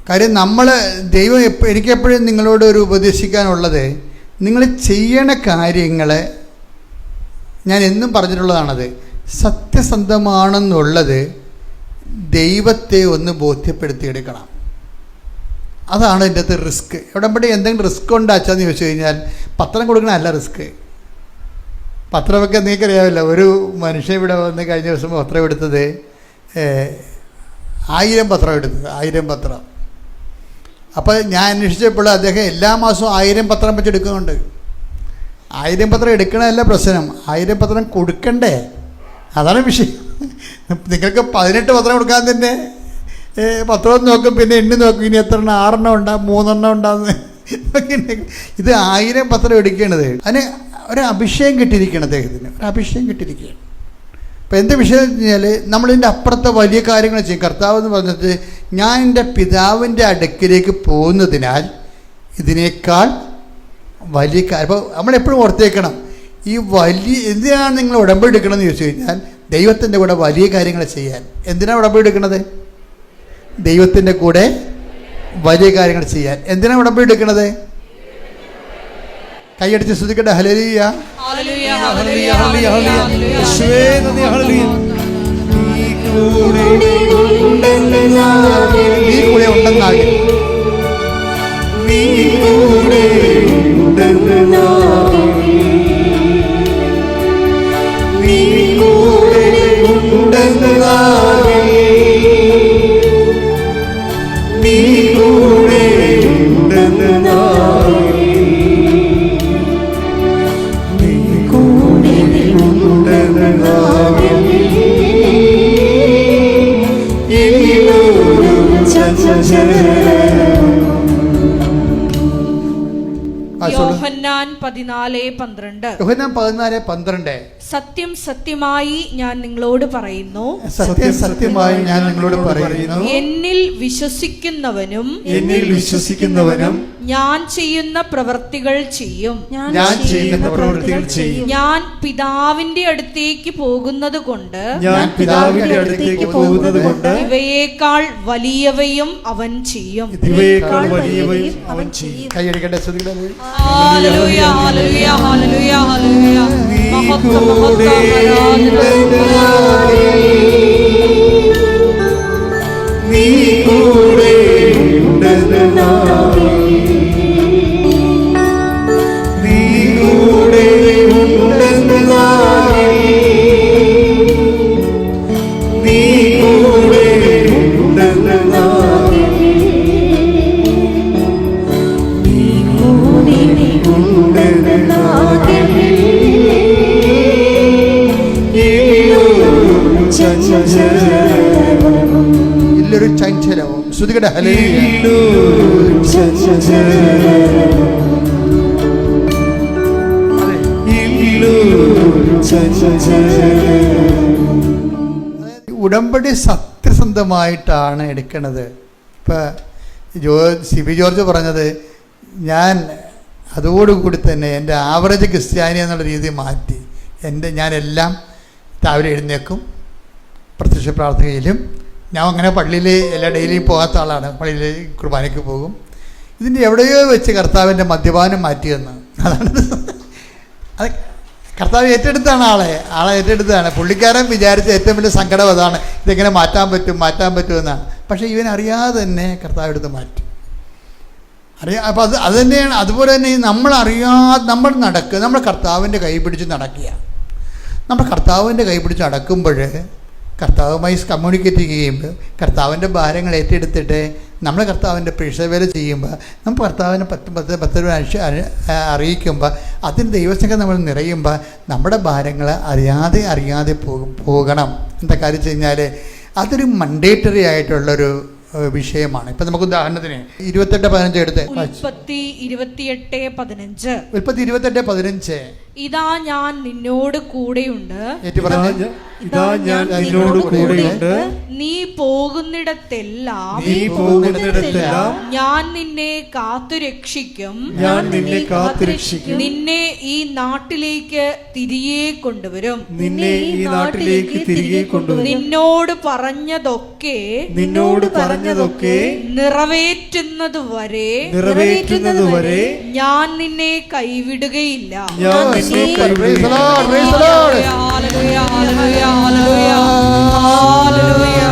കാര്യം ദൈവം എനിക്കെപ്പോഴും നിങ്ങളോട് ഒരു ഉപദേശിക്കാനുള്ളത്, നിങ്ങൾ ചെയ്യണ കാര്യങ്ങൾ ഞാൻ എന്നും പറഞ്ഞിട്ടുള്ളതാണത്, സത്യസന്ധമാണെന്നുള്ളത് ദൈവത്തെ ഒന്ന് ബോധ്യപ്പെടുത്തിയെടുക്കണം. അതാണ് ഇതിൻ്റെ അകത്ത് റിസ്ക്. ഉടമ്പടി എന്തെങ്കിലും റിസ്ക് ഉണ്ടാച്ചാന്ന് ചോദിച്ചു കഴിഞ്ഞാൽ പത്രം കൊടുക്കണമല്ല റിസ്ക്. പത്രമൊക്കെ നിങ്ങൾക്കറിയാമല്ലോ, ഒരു മനുഷ്യൻ ഇവിടെ വന്ന് കഴിഞ്ഞ ദിവസം പത്രം എടുത്തത് 1000 പത്രം എടുത്തത്, 1000 പത്രം. അപ്പോൾ ഞാൻ അന്വേഷിച്ചപ്പോൾ അദ്ദേഹം എല്ലാ മാസവും 1000 പത്രം വെച്ച് എടുക്കുന്നുണ്ട്. 1000 പത്രം എടുക്കണമല്ല പ്രശ്നം, 1000 പത്രം കൊടുക്കണ്ടേ, അതാണ് വിഷയം. നിങ്ങൾക്ക് 18 പത്രം കൊടുക്കാൻ തന്നെ പത്രം നോക്കും, പിന്നെ എണ്ണി നോക്കും, ഇനി എത്ര എണ്ണം, 6 എണ്ണം ഉണ്ടാകും, 3 എണ്ണം ഉണ്ടാകുന്നത്. ഇത് 1000 പത്രം എടുക്കേണ്ടത്. അതിന് ഒരു അഭിഷേകം കിട്ടിയിരിക്കണം, അദ്ദേഹത്തിന് ഒരു അഭിഷേകം കിട്ടിയിരിക്കുകയാണ്. അപ്പോൾ എന്ത് വിഷയം എന്ന് വെച്ച് കഴിഞ്ഞാൽ നമ്മളിതിൻ്റെ അപ്പുറത്തെ വലിയ കാര്യങ്ങൾ ചെയ്യും. കർത്താവ് എന്ന് പറഞ്ഞിട്ട്, ഞാൻ എൻ്റെ പിതാവിൻ്റെ അടുക്കിലേക്ക് പോകുന്നതിനാൽ ഇതിനേക്കാൾ വലിയ കാര്യം. അപ്പോൾ നമ്മളെപ്പോഴും ഓർത്തേക്കണം, ഈ എന്തിനാണ് നിങ്ങൾ ഉടമ്പടി എടുക്കണമെന്ന് ചോദിച്ചു കഴിഞ്ഞാൽ ദൈവത്തിൻ്റെ കൂടെ വലിയ കാര്യങ്ങൾ ചെയ്യാൻ. എന്തിനാണ് ഉടമ്പടി എടുക്കുന്നത്? ദൈവത്തിൻ്റെ കൂടെ വലിയ കാര്യങ്ങൾ ചെയ്യാൻ. എന്തിനാണ് ഉടമ്പടി എടുക്കുന്നത്? കൈയടിച്ച് ശ്രദ്ധിക്കട്ടെ. ഹല്ലേലൂയ, ഹല്ലേലൂയ, ഹല്ലേലൂയ, ഹല്ലേലൂയ, യേശുവേ നന്ദി, ഹല്ലേലൂയ. നീ കൂടെ ഉണ്ടെന്നാകെ, നീ കൂടെ ഉണ്ടെന്നാകെ, നീ കൂടെ ഉണ്ടെന്നാകെ, നീ കൂടെ ഉണ്ടെന്നാകെ, നീ കൂടെ ഉണ്ടെന്നാകെ, നീ കൂടെ ഉണ്ടെന്നാകെ, യോഹന്നാൻ 14:12. യോഹന്നാൻ 14:12. സത്യം സത്യമായി ഞാൻ നിങ്ങളോട് പറയുന്നു, സത്യം സത്യമായി ഞാൻ നിങ്ങളോട് പറയുന്നു, എന്നിൽ വിശ്വസിക്കുന്നവനും ഞാൻ ചെയ്യുന്ന പ്രവൃത്തികൾ ചെയ്യും. ഞാൻ ചെയ്യുന്ന പ്രവൃത്തികൾ ചെയ്യും. ഞാൻ പിതാവിന്റെ അടുത്തേക്ക് പോകുന്നത് കൊണ്ട് ഇവയേക്കാൾ വലിയവയും അവൻ ചെയ്യും. കൈയടിക്കട്ടെ. ഹല്ലേലൂയ, ഹല്ലേലൂയ, ഹല്ലേലൂയ, ഹല്ലേലൂയ. മഹത്വം, മഹത്വം, ആരാധന. നീ കൂടെ ഉണ്ടെന്നാകെ, നീ കൂടെ ഉണ്ടെന്നാകെ, നീ കൂടെ ഉണ്ടെന്നാകെ, നീ കൂടെ ഉണ്ടെന്നാകെ, ഇല്ലൊരു ചഞ്ചലവും. ശ്രുതികട ഉടമ്പടി സത്യസന്ധമായിട്ടാണ് എടുക്കുന്നത്. ഇപ്പം സിബി ജോർജ് പറഞ്ഞത്, ഞാൻ അതോടുകൂടി തന്നെ എൻ്റെ ആവറേജ് ക്രിസ്ത്യാനി എന്നുള്ള രീതി മാറ്റി. ഞാനെല്ലാം രാവിലെ എഴുന്നേക്കും, പ്രത്യക്ഷ പ്രാർത്ഥനയിലും. ഞാൻ അങ്ങനെ പള്ളിയിൽ എല്ലാ ഡെയിലിയും പോകാത്ത ആളാണ്, പള്ളിയിൽ കുർബാനയ്ക്ക് പോകും. ഇതിൻ്റെ എവിടെയോ വെച്ച് കർത്താവിൻ്റെ മദ്യപാനം മാറ്റിയെന്ന്, അതാണ് അത് കർത്താവ് ഏറ്റെടുത്താണ്, ആളെ ഏറ്റെടുത്താണ്. പുള്ളിക്കാരൻ വിചാരിച്ച ഏറ്റവും വലിയ സങ്കടം അതാണ്, ഇതെങ്ങനെ മാറ്റാൻ പറ്റുമെന്നാണ്. പക്ഷേ ഇവൻ അറിയാതെ തന്നെ കർത്താവ് എടുത്ത് മാറ്റി. അപ്പോൾ അത് തന്നെയാണ്. അതുപോലെ തന്നെ നമ്മളറിയാതെ നമ്മൾ കർത്താവിൻ്റെ കൈ പിടിച്ച് നടക്കുക. നമ്മൾ കർത്താവിൻ്റെ കൈ പിടിച്ച് നടക്കുമ്പോൾ, കർത്താവുമായി കമ്മ്യൂണിക്കേറ്റ് ചെയ്യുമ്പോൾ, കർത്താവിൻ്റെ ഭാരങ്ങൾ ഏറ്റെടുത്തിട്ട് നമ്മൾ കർത്താവിൻ്റെ പ്രേക്ഷിതവേല ചെയ്യുമ്പോൾ, നമ്മൾ കർത്താവിനെ പത്ത് അറിയിക്കുമ്പോൾ, അതിന് ദൈവസ്നേഹം നമ്മൾ നിറയുമ്പോൾ, നമ്മുടെ ഭാരങ്ങൾ അറിയാതെ പോകണം. എന്താ കാര്യം വെച്ച് കഴിഞ്ഞാൽ അതൊരു മണ്ടേറ്ററി ആയിട്ടുള്ളൊരു വിഷയമാണ്. ഇപ്പം നമുക്ക് ഉദാഹരണത്തിന് 28:15 എടുത്ത്, ഉൽപ്പത്തി 28:15 ഇതാ ഞാൻ നിന്നോട് കൂടെയുണ്ട്, ഇതാ ഞാൻ നിന്നോട് കൂടെയുണ്ട്, നീ പോകുന്നിടത്തെല്ലാം ഞാൻ നിന്നെ കാത്തുരക്ഷിക്കും, നിന്നെ ഈ നാട്ടിലേക്ക് തിരികെ കൊണ്ടുവരും, നിന്നോട് പറഞ്ഞതൊക്കെ നിറവേറ്റുന്നതുവരെ ഞാൻ നിന്നെ കൈവിടുകയില്ല. Praise the Lord, praise the Lord. Hallelujah, hallelujah, hallelujah, hallelujah.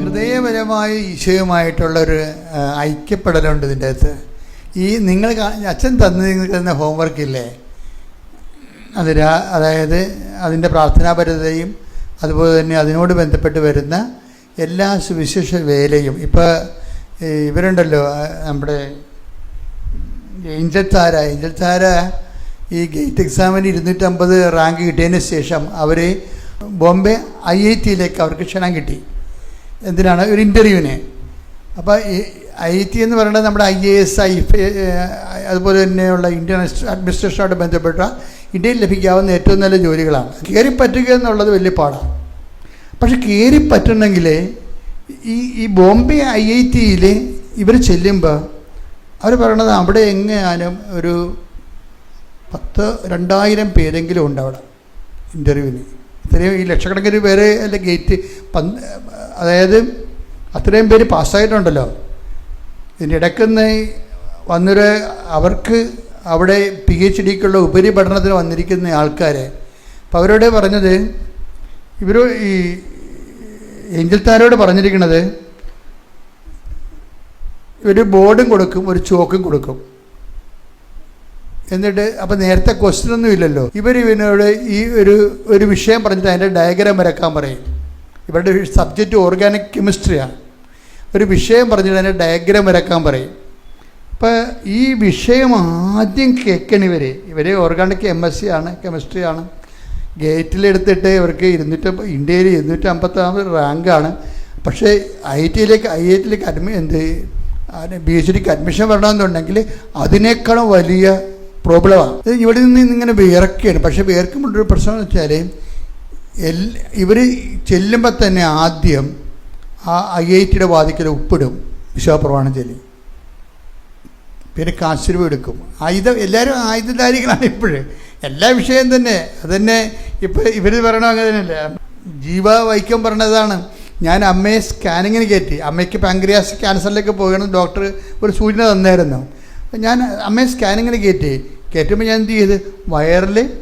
ഹൃദയപരമായ ഈശോയുമായിട്ടുള്ളൊരു ഐക്യപ്പെടലുണ്ട് ഇതിൻ്റെ അകത്ത്. ഈ നിങ്ങൾ അച്ഛൻ തന്ന ഹോംവർക്കില്ലേ, അതായത് അതിൻ്റെ പ്രാർത്ഥനാപരതയും അതുപോലെ തന്നെ അതിനോട് ബന്ധപ്പെട്ട് വരുന്ന എല്ലാ സുവിശേഷ വേലയും. ഇപ്പോൾ ഇവരുണ്ടല്ലോ, നമ്മുടെ ഏഞ്ചൽ താര ഈ ഗേറ്റ് എക്സാമിന് 250 റാങ്ക് കിട്ടിയതിന് ശേഷം അവർ ബോംബെ IIT അവർക്ക് ക്ഷണം കിട്ടി. എന്തിനാണ്? ഒരു ഇൻ്റർവ്യൂവിന്. അപ്പോൾ IIT എന്ന് പറയുന്നത് നമ്മുടെ IAS, അതുപോലെ തന്നെയുള്ള ഇന്ത്യൻ അഡ്മിനിസ്ട്രേഷനോട് ബന്ധപ്പെട്ട ഇന്ത്യയിൽ ലഭിക്കാവുന്ന ഏറ്റവും നല്ല ജോലികളാണ്. കയറിപ്പറ്റുക എന്നുള്ളത് വലിയ പാടാണ്. പക്ഷെ കയറിപ്പറ്റണമെങ്കിൽ ഈ ബോംബെ IIT ഇവർ ചെല്ലുമ്പോൾ അവർ പറയണത് അവിടെ എങ്ങനെയാലും ഒരു 2000 പേരെങ്കിലും ഉണ്ട് അവിടെ ഇൻ്റർവ്യൂവിന്. ഇത്രയും ഈ ലക്ഷക്കണക്കിന് പേര് അല്ല ഗേറ്റ്, അതായത് അത്രയും പേര് പാസ്സായിട്ടുണ്ടല്ലോ. ഇതിൻ്റെ ഇടയ്ക്കുന്ന് അവർക്ക് അവിടെ PhDക്കുള്ള ഉപരിപഠനത്തിന് വന്നിരിക്കുന്ന ആൾക്കാരെ, അപ്പോൾ അവരോട് പറഞ്ഞത്, ഈ ഏഞ്ചൽ താരോട് പറഞ്ഞിരിക്കുന്നത്, ഒരു ബോർഡും കൊടുക്കും, ഒരു ചോക്കും കൊടുക്കും. എന്നിട്ട് അപ്പം നേരത്തെ ക്വസ്റ്റ്യൻ ഒന്നും ഇല്ലല്ലോ, ഇവനോട് ഈ ഒരു വിഷയം പറഞ്ഞിട്ട് അതിൻ്റെ ഡയഗ്രാം വരക്കാൻ പറയും. ഇവരുടെ സബ്ജക്റ്റ് ഓർഗാനിക് കെമിസ്ട്രിയാണ്. ഒരു വിഷയം പറഞ്ഞിട്ട് അതിൻ്റെ ഡയഗ്രാം വരക്കാൻ പറയും. അപ്പോൾ ഈ വിഷയം ആദ്യം കേൾക്കണം ഇവർ ഓർഗാനിക് MSc ആണ്, കെമിസ്ട്രി ആണ്. ഗേറ്റിലെടുത്തിട്ട് ഇവർക്ക് ഇന്ത്യയിൽ 250 റാങ്കാണ്. പക്ഷേ IITയിലേക്ക് PhDക്ക് അഡ്മിഷൻ വരണമെന്നുണ്ടെങ്കിൽ അതിനേക്കാളും വലിയ പ്രോബ്ലമാണ്. ഇവിടെ നിന്ന് ഇങ്ങനെ വിയർക്കുകയാണ്. പക്ഷേ വിയർക്കുമ്പോഴൊരു പ്രശ്നം എന്ന് വെച്ചാൽ ഇവർ ചെല്ലുമ്പോൾ തന്നെ ആദ്യം ആ IITയുടെ വാതിക്കൽ ഉപ്പിടും, വിശ്വാസപ്രമാണം ചൊല്ലി. പിന്നെ കാശുരൂപ എടുക്കും. എല്ലാവരും ആയുധധാരികളാണ് ഇപ്പോഴും, എല്ലാ വിഷയം തന്നെ. അതന്നെ ഇപ്പോൾ ഇവർ പറയണ അങ്ങനെ തന്നെയല്ലേ. ജീവവൈക്യം പറഞ്ഞതാണ്, ഞാൻ അമ്മയെ സ്കാനിങ്ങിന് കയറ്റി. അമ്മയ്ക്ക് പാങ്ക്രിയാസ് ക്യാൻസറിലേക്ക് പോകണം, ഡോക്ടർ ഒരു സൂചന തന്നായിരുന്നു. അപ്പം ഞാൻ അമ്മയെ സ്കാനിങ്ങിന് കയറ്റുമ്പോൾ ഞാൻ എന്ത് ചെയ്ത്,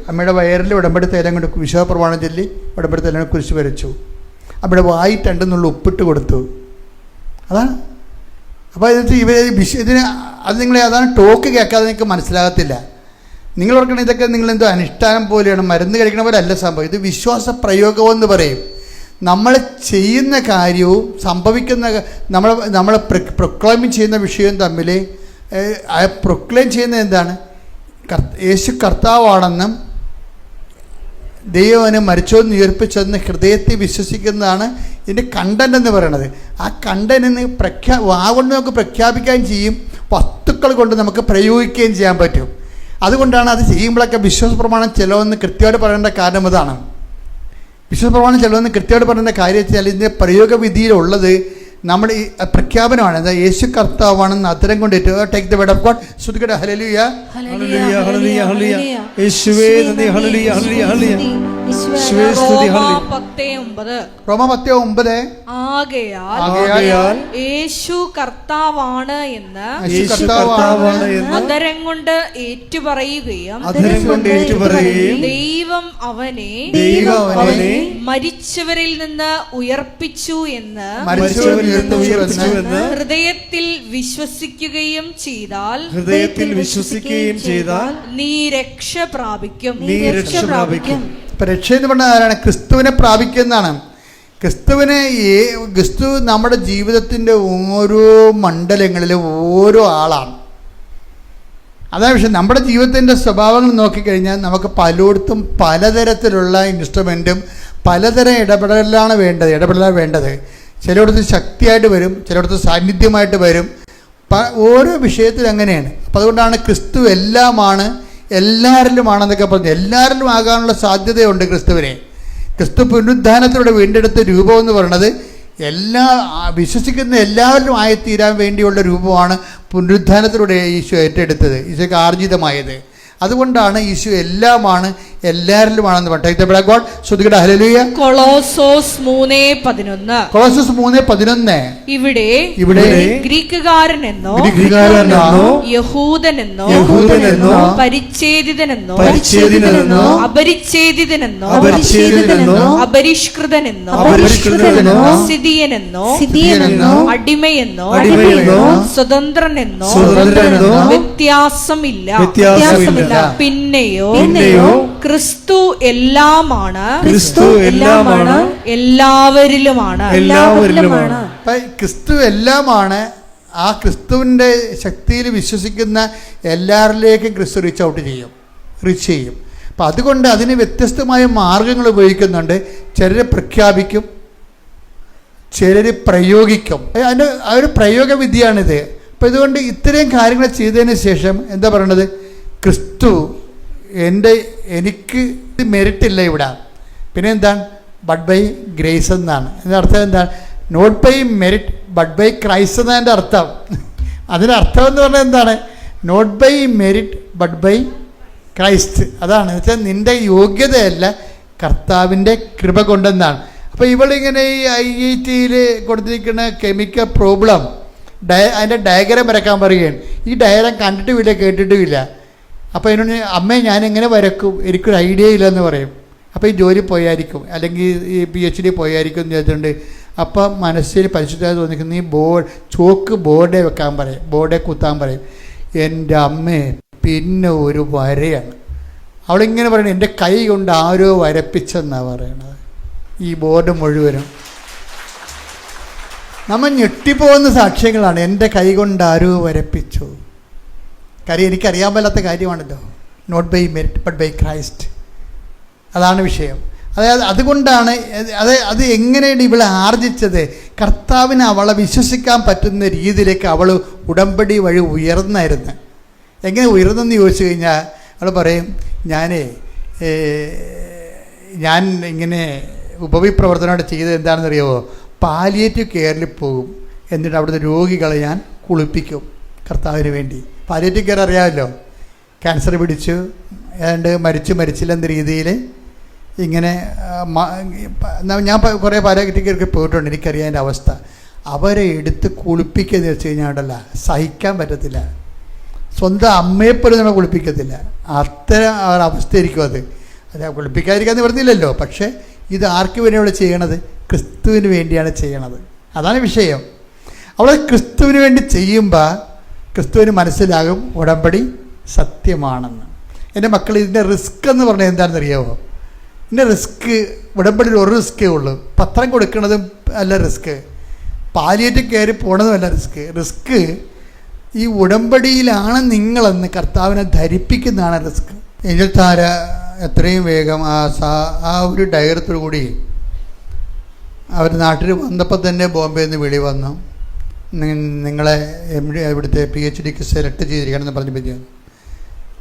അമ്മയുടെ വയറിൽ ഉടമ്പടി തൈലം കൊണ്ട് വിശ്വാസപ്രമാണം ചൊല്ലി ഉടമ്പടി തൈലം കുരിശ് വരച്ചു. അവിടെ വായിട്ടുണ്ടെന്നുള്ള ഉപ്പിട്ട് കൊടുത്തു. അതാണ്. അപ്പോൾ ഇതിന് അത് അതാണ് ടോക്ക് കേൾക്കാതെ നിങ്ങൾക്ക് മനസ്സിലാകത്തില്ല. നിങ്ങൾ ഓർക്കണം, ഇതൊക്കെ നിങ്ങളെന്തോ അനുഷ്ഠാനം പോലെയാണ്, മരുന്ന് കഴിക്കണ പോലെ അല്ല സംഭവം. ഇത് വിശ്വാസ പ്രയോഗമെന്ന് പറയും. നമ്മൾ ചെയ്യുന്ന കാര്യവും സംഭവിക്കുന്ന നമ്മൾ പ്രൊക്ലെയിം ചെയ്യുന്ന വിഷയവും തമ്മിൽ പ്രൊക്ലെയിം ചെയ്യുന്നത് എന്താണ്? യേശു കർത്താവാണെന്നും ദൈവനെ മരിച്ചോന്ന് ഉയർപ്പിച്ചെന്ന് ഹൃദയത്തിൽ വിശ്വസിക്കുന്നതാണ് ഇതിൻ്റെ കണ്ടന്റ് എന്ന് പറയുന്നത്. ആ കണ്ടന്റിന് വാഗൊണ്ട് നമുക്ക് പ്രഖ്യാപിക്കുകയും ചെയ്യും, വസ്തുക്കൾ കൊണ്ട് നമുക്ക് പ്രയോഗിക്കുകയും ചെയ്യാൻ പറ്റും. അതുകൊണ്ടാണ് അത് ചെയ്യുമ്പോഴൊക്കെ വിശ്വാസ പ്രമാണം ചെലവെന്ന് കൃത്യമായിട്ട് പറയേണ്ട കാരണം അതാണ്. വിശ്വാസ പ്രമാണം ചെലവെന്ന് കൃത്യമായിട്ട് പറയേണ്ട കാര്യം വെച്ചാൽ ഇതിൻ്റെ പ്രയോഗവിധിയിലുള്ളത് നമ്മുടെ ഈ പ്രഖ്യാപനമാണ്. എന്താ? യേശു കർത്താവാണെന്ന് അത്തരം കൊണ്ട് take the word of God. ശ്രുതികട ഹല്ലേലൂയ ഹല്ലേലൂയ ഹല്ലേലൂയ ഹല്ലേലൂയ. യേശുവേ നന്ദി. ഹല്ലേലൂയ ഹല്ലേലൂയ ഹല്ലേലൂയ. യേശുവേ സ്തുതി. ഹല്ലേലൂയ. റോമ 10:9 ആകയാൽ യേശു കർത്താവാണ് എന്ന് അധരം കൊണ്ട് ഏറ്റുപറയുകയും ദൈവം അവനെ മരിച്ചവരിൽ നിന്ന് ഉയർപ്പിച്ചു എന്ന് ഹൃദയത്തിൽ വിശ്വസിക്കുകയും ചെയ്താൽ നീ രക്ഷ പ്രാപിക്കും. രക്ഷ എന്ന് പറഞ്ഞാൽ ആരാണ്? ക്രിസ്തുവിനെ പ്രാപിക്കുന്നതാണ്. ക്രിസ്തു നമ്മുടെ ജീവിതത്തിൻ്റെ ഓരോ മണ്ഡലങ്ങളിലും ഓരോ ആളാണ്. അതാണ് വിഷയം. നമ്മുടെ ജീവിതത്തിൻ്റെ സ്വഭാവങ്ങൾ നോക്കിക്കഴിഞ്ഞാൽ നമുക്ക് പലയിടത്തും പലതരത്തിലുള്ള ഇൻസ്ട്രുമെൻറ്റും പലതരം ഇടപെടലാണ് വേണ്ടത്. ചിലയിടത്ത് ശക്തിയായിട്ട് വരും, ചിലയിടത്ത് സാന്നിധ്യമായിട്ട് വരും. ഓരോ വിഷയത്തിൽ അങ്ങനെയാണ്. അപ്പോൾ അതുകൊണ്ടാണ് ക്രിസ്തു എല്ലാമാണ്, എല്ലാവരിലുമാണെന്നൊക്കെ പറഞ്ഞത്. എല്ലാവരിലും ആകാനുള്ള സാധ്യതയുണ്ട് ക്രിസ്തുവിനെ. ക്രിസ്തു പുനരുദ്ധാനത്തിലൂടെ വീണ്ടെടുത്ത രൂപം എന്ന് പറയുന്നത് വിശ്വസിക്കുന്ന എല്ലാവരിലും ആയിത്തീരാൻ വേണ്ടിയുള്ള രൂപമാണ് പുനരുദ്ധാനത്തിലൂടെ ഈശോ ഏറ്റെടുത്തത്, ഈശോയ്ക്ക് ആർജിതമായത്. അതുകൊണ്ടാണ് ഈശോ എല്ലാമാണ്, എല്ലാവരിലുമാണെന്ന് പറഞ്ഞത്. ശ്രുതികട ഹല്ലേലൂയ. കൊളോസോസ് 3:11 ഇവിടെ ഗ്രീക്കുകാരനെന്നോ യഹൂദനെന്നോ പരിച്ഛേദിതനെന്നോ അപരിച്ഛേദിതനെന്നോ അപരിഷ്കൃതനെന്നോ സിദിയനെന്നോ അടിമയെന്നോ സ്വതന്ത്രനെന്നോ വ്യത്യാസമില്ല. പിന്നെയോ ക്രിസ്തു എല്ലാമാണ്, എല്ലാവരിലുമാണ്. ക്രിസ്തു എല്ലാമാണ്. ആ ക്രിസ്തുവിൻ്റെ ശക്തിയിൽ വിശ്വസിക്കുന്ന എല്ലാവരിലേക്കും ക്രിസ്തു റീച്ച് ഔട്ട് ചെയ്യും. അപ്പം അതുകൊണ്ട് അതിന് വ്യത്യസ്തമായ മാർഗങ്ങൾ ഉപയോഗിക്കുന്നുണ്ട്. ചിലർ പ്രഖ്യാപിക്കും, ചിലർ പ്രയോഗിക്കും. അതിൻ്റെ ആ ഒരു പ്രയോഗവിധിയാണിത്. അപ്പം ഇതുകൊണ്ട് ഇത്രയും കാര്യങ്ങൾ ചെയ്തതിന് ശേഷം എന്താ പറയണത്? ക്രിസ്തു എനിക്ക് മെറിറ്റില്ല ഇവിടെ. പിന്നെ എന്താണ്? ബട്ട് ബൈ ഗ്രേസ് എന്നാണ്. ഇതിൻ്റെ അർത്ഥം എന്താണ്? Not by merit but by Christ എന്നാണ് എൻ്റെ അർത്ഥം. അതിൻ്റെ അർത്ഥം എന്ന് പറഞ്ഞാൽ എന്താണ്? Not by merit but by Christ. അതാണ് വെച്ചാൽ നിൻ്റെ യോഗ്യതയല്ല, കർത്താവിൻ്റെ കൃപ കൊണ്ടെന്നാണ്. അപ്പോൾ ഇവളിങ്ങനെ ഈ IIT കൊടുത്തിരിക്കുന്ന കെമിക്കൽ പ്രോബ്ലം അതിൻ്റെ ഡയഗ്രാം വരക്കാൻ പറയുകയാണ്. ഈ ഡയഗ്രാം കണ്ടിട്ടുമില്ല, കേട്ടിട്ടുമില്ല. അപ്പോൾ എന്നോട് അമ്മേ ഞാനെങ്ങനെ വരക്കും, എനിക്കൊരു ഐഡിയ ഇല്ലെന്ന് പറയും. അപ്പോൾ ഈ ജോലി പോയായിരിക്കും, അല്ലെങ്കിൽ ഈ PhD പോയായിരിക്കും എന്ന് ചോദിച്ചിട്ടുണ്ട്. അപ്പം മനസ്സിൽ പരിശുദ്ധമായി തോന്നിക്കുന്ന ഈ ചോക്ക് ബോർഡേ വെക്കാൻ പറയും, ബോർഡേ കുത്താൻ പറയും. എൻ്റെ അമ്മേ പിന്നെ ഒരു വരയാണ്. അവളിങ്ങനെ പറയണത് എൻ്റെ കൈ കൊണ്ട് ആരോ വരപ്പിച്ചെന്നാണ് പറയണത്. ഈ ബോർഡ് മുഴുവനും നമ്മൾ ഞെട്ടിപ്പോകുന്ന സാക്ഷ്യങ്ങളാണ്. എൻ്റെ കൈ കൊണ്ട് ആരോ വരപ്പിച്ചു. കാര്യം എനിക്കറിയാൻ മേലാത്ത കാര്യമാണല്ലോ. Not by merit but by Christ. അതാണ് വിഷയം. അതായത് അതുകൊണ്ടാണ് അത് എങ്ങനെയാണ് ഇവളെ ആർജിച്ചത്? കർത്താവിന് അവളെ വിശ്വസിക്കാൻ പറ്റുന്ന രീതിയിലേക്ക് അവൾ ഉടമ്പടി വഴി ഉയർന്നായിരുന്നു. എങ്ങനെ ഉയർന്നെന്ന് ചോദിച്ചു കഴിഞ്ഞാൽ അവൾ പറയും, ഞാൻ ഇങ്ങനെ ഉപവിപ്രവർത്തനമായിട്ട് ചെയ്തത് എന്താണെന്നറിയാമോ? പാലിയേറ്റീവ് കെയറിൽ പോകും, എന്നിട്ട് അവിടുത്തെ രോഗികളെ ഞാൻ കുളിപ്പിക്കും കർത്താവിന് വേണ്ടി. പാലിയേറ്റീവ് കെയർ അറിയാമല്ലോ, ക്യാൻസർ പിടിച്ചു ഏതാണ്ട് മരിച്ചില്ലെന്ന രീതിയിൽ ഇങ്ങനെ ഞാൻ കുറേ പാലിയേറ്റീവ് കെയർക്ക് പോയിട്ടുണ്ട്, എനിക്കറിയാം എൻ്റെ അവസ്ഥ. അവരെ എടുത്ത് കുളിപ്പിക്കുകയെന്ന് വെച്ച് കഴിഞ്ഞാൽ ഉണ്ടല്ല, സഹിക്കാൻ പറ്റത്തില്ല. സ്വന്തം അമ്മയെപ്പോലും നമ്മൾ കുളിപ്പിക്കത്തില്ല. അത്തരം അവസ്ഥയായിരിക്കും അത്. കുളിപ്പിക്കാതിരിക്കാൻ നിവർത്തിയില്ലല്ലോ. പക്ഷേ ഇത് ആർക്ക് വേണ്ടിയാണ് ചെയ്യണത്? ക്രിസ്തുവിന് വേണ്ടിയാണ് ചെയ്യണത്. അതാണ് വിഷയം. അവൾ ക്രിസ്തുവിന് വേണ്ടി ചെയ്യുമ്പോൾ ക്രിസ്തുവിന് മനസ്സിലാകും ഉടമ്പടി സത്യമാണെന്ന്. എൻ്റെ മക്കൾ, ഇതിൻ്റെ റിസ്ക് എന്ന് പറഞ്ഞാൽ എന്താണെന്ന് അറിയാമോ? ഇതിൻ്റെ റിസ്ക് ഉടമ്പടിയിൽ ഒരു റിസ്ക്കേ ഉള്ളൂ. പത്രം കൊടുക്കുന്നതും അല്ല റിസ്ക്, പാലിയേറ്റീവ് കെയർ പോണതും അല്ല റിസ്ക് ഈ ഉടമ്പടിയിലാണ് നിങ്ങളെന്ന് കർത്താവിനെ ധരിപ്പിക്കുന്നതാണ് റിസ്ക്. ഏഞ്ചൽ താര എത്രയും വേഗം ആ ഒരു ധൈര്യത്തോടു കൂടി അവർ നാട്ടിൽ വന്നപ്പോൾ തന്നെ ബോംബെയിൽ നിന്ന് വിളി വന്നു, നിങ്ങളെ ഇവിടുത്തെ PhDക്ക് സെലക്ട് ചെയ്തിരിക്കണമെന്ന് പറഞ്ഞ് പറ്റിയാണ്.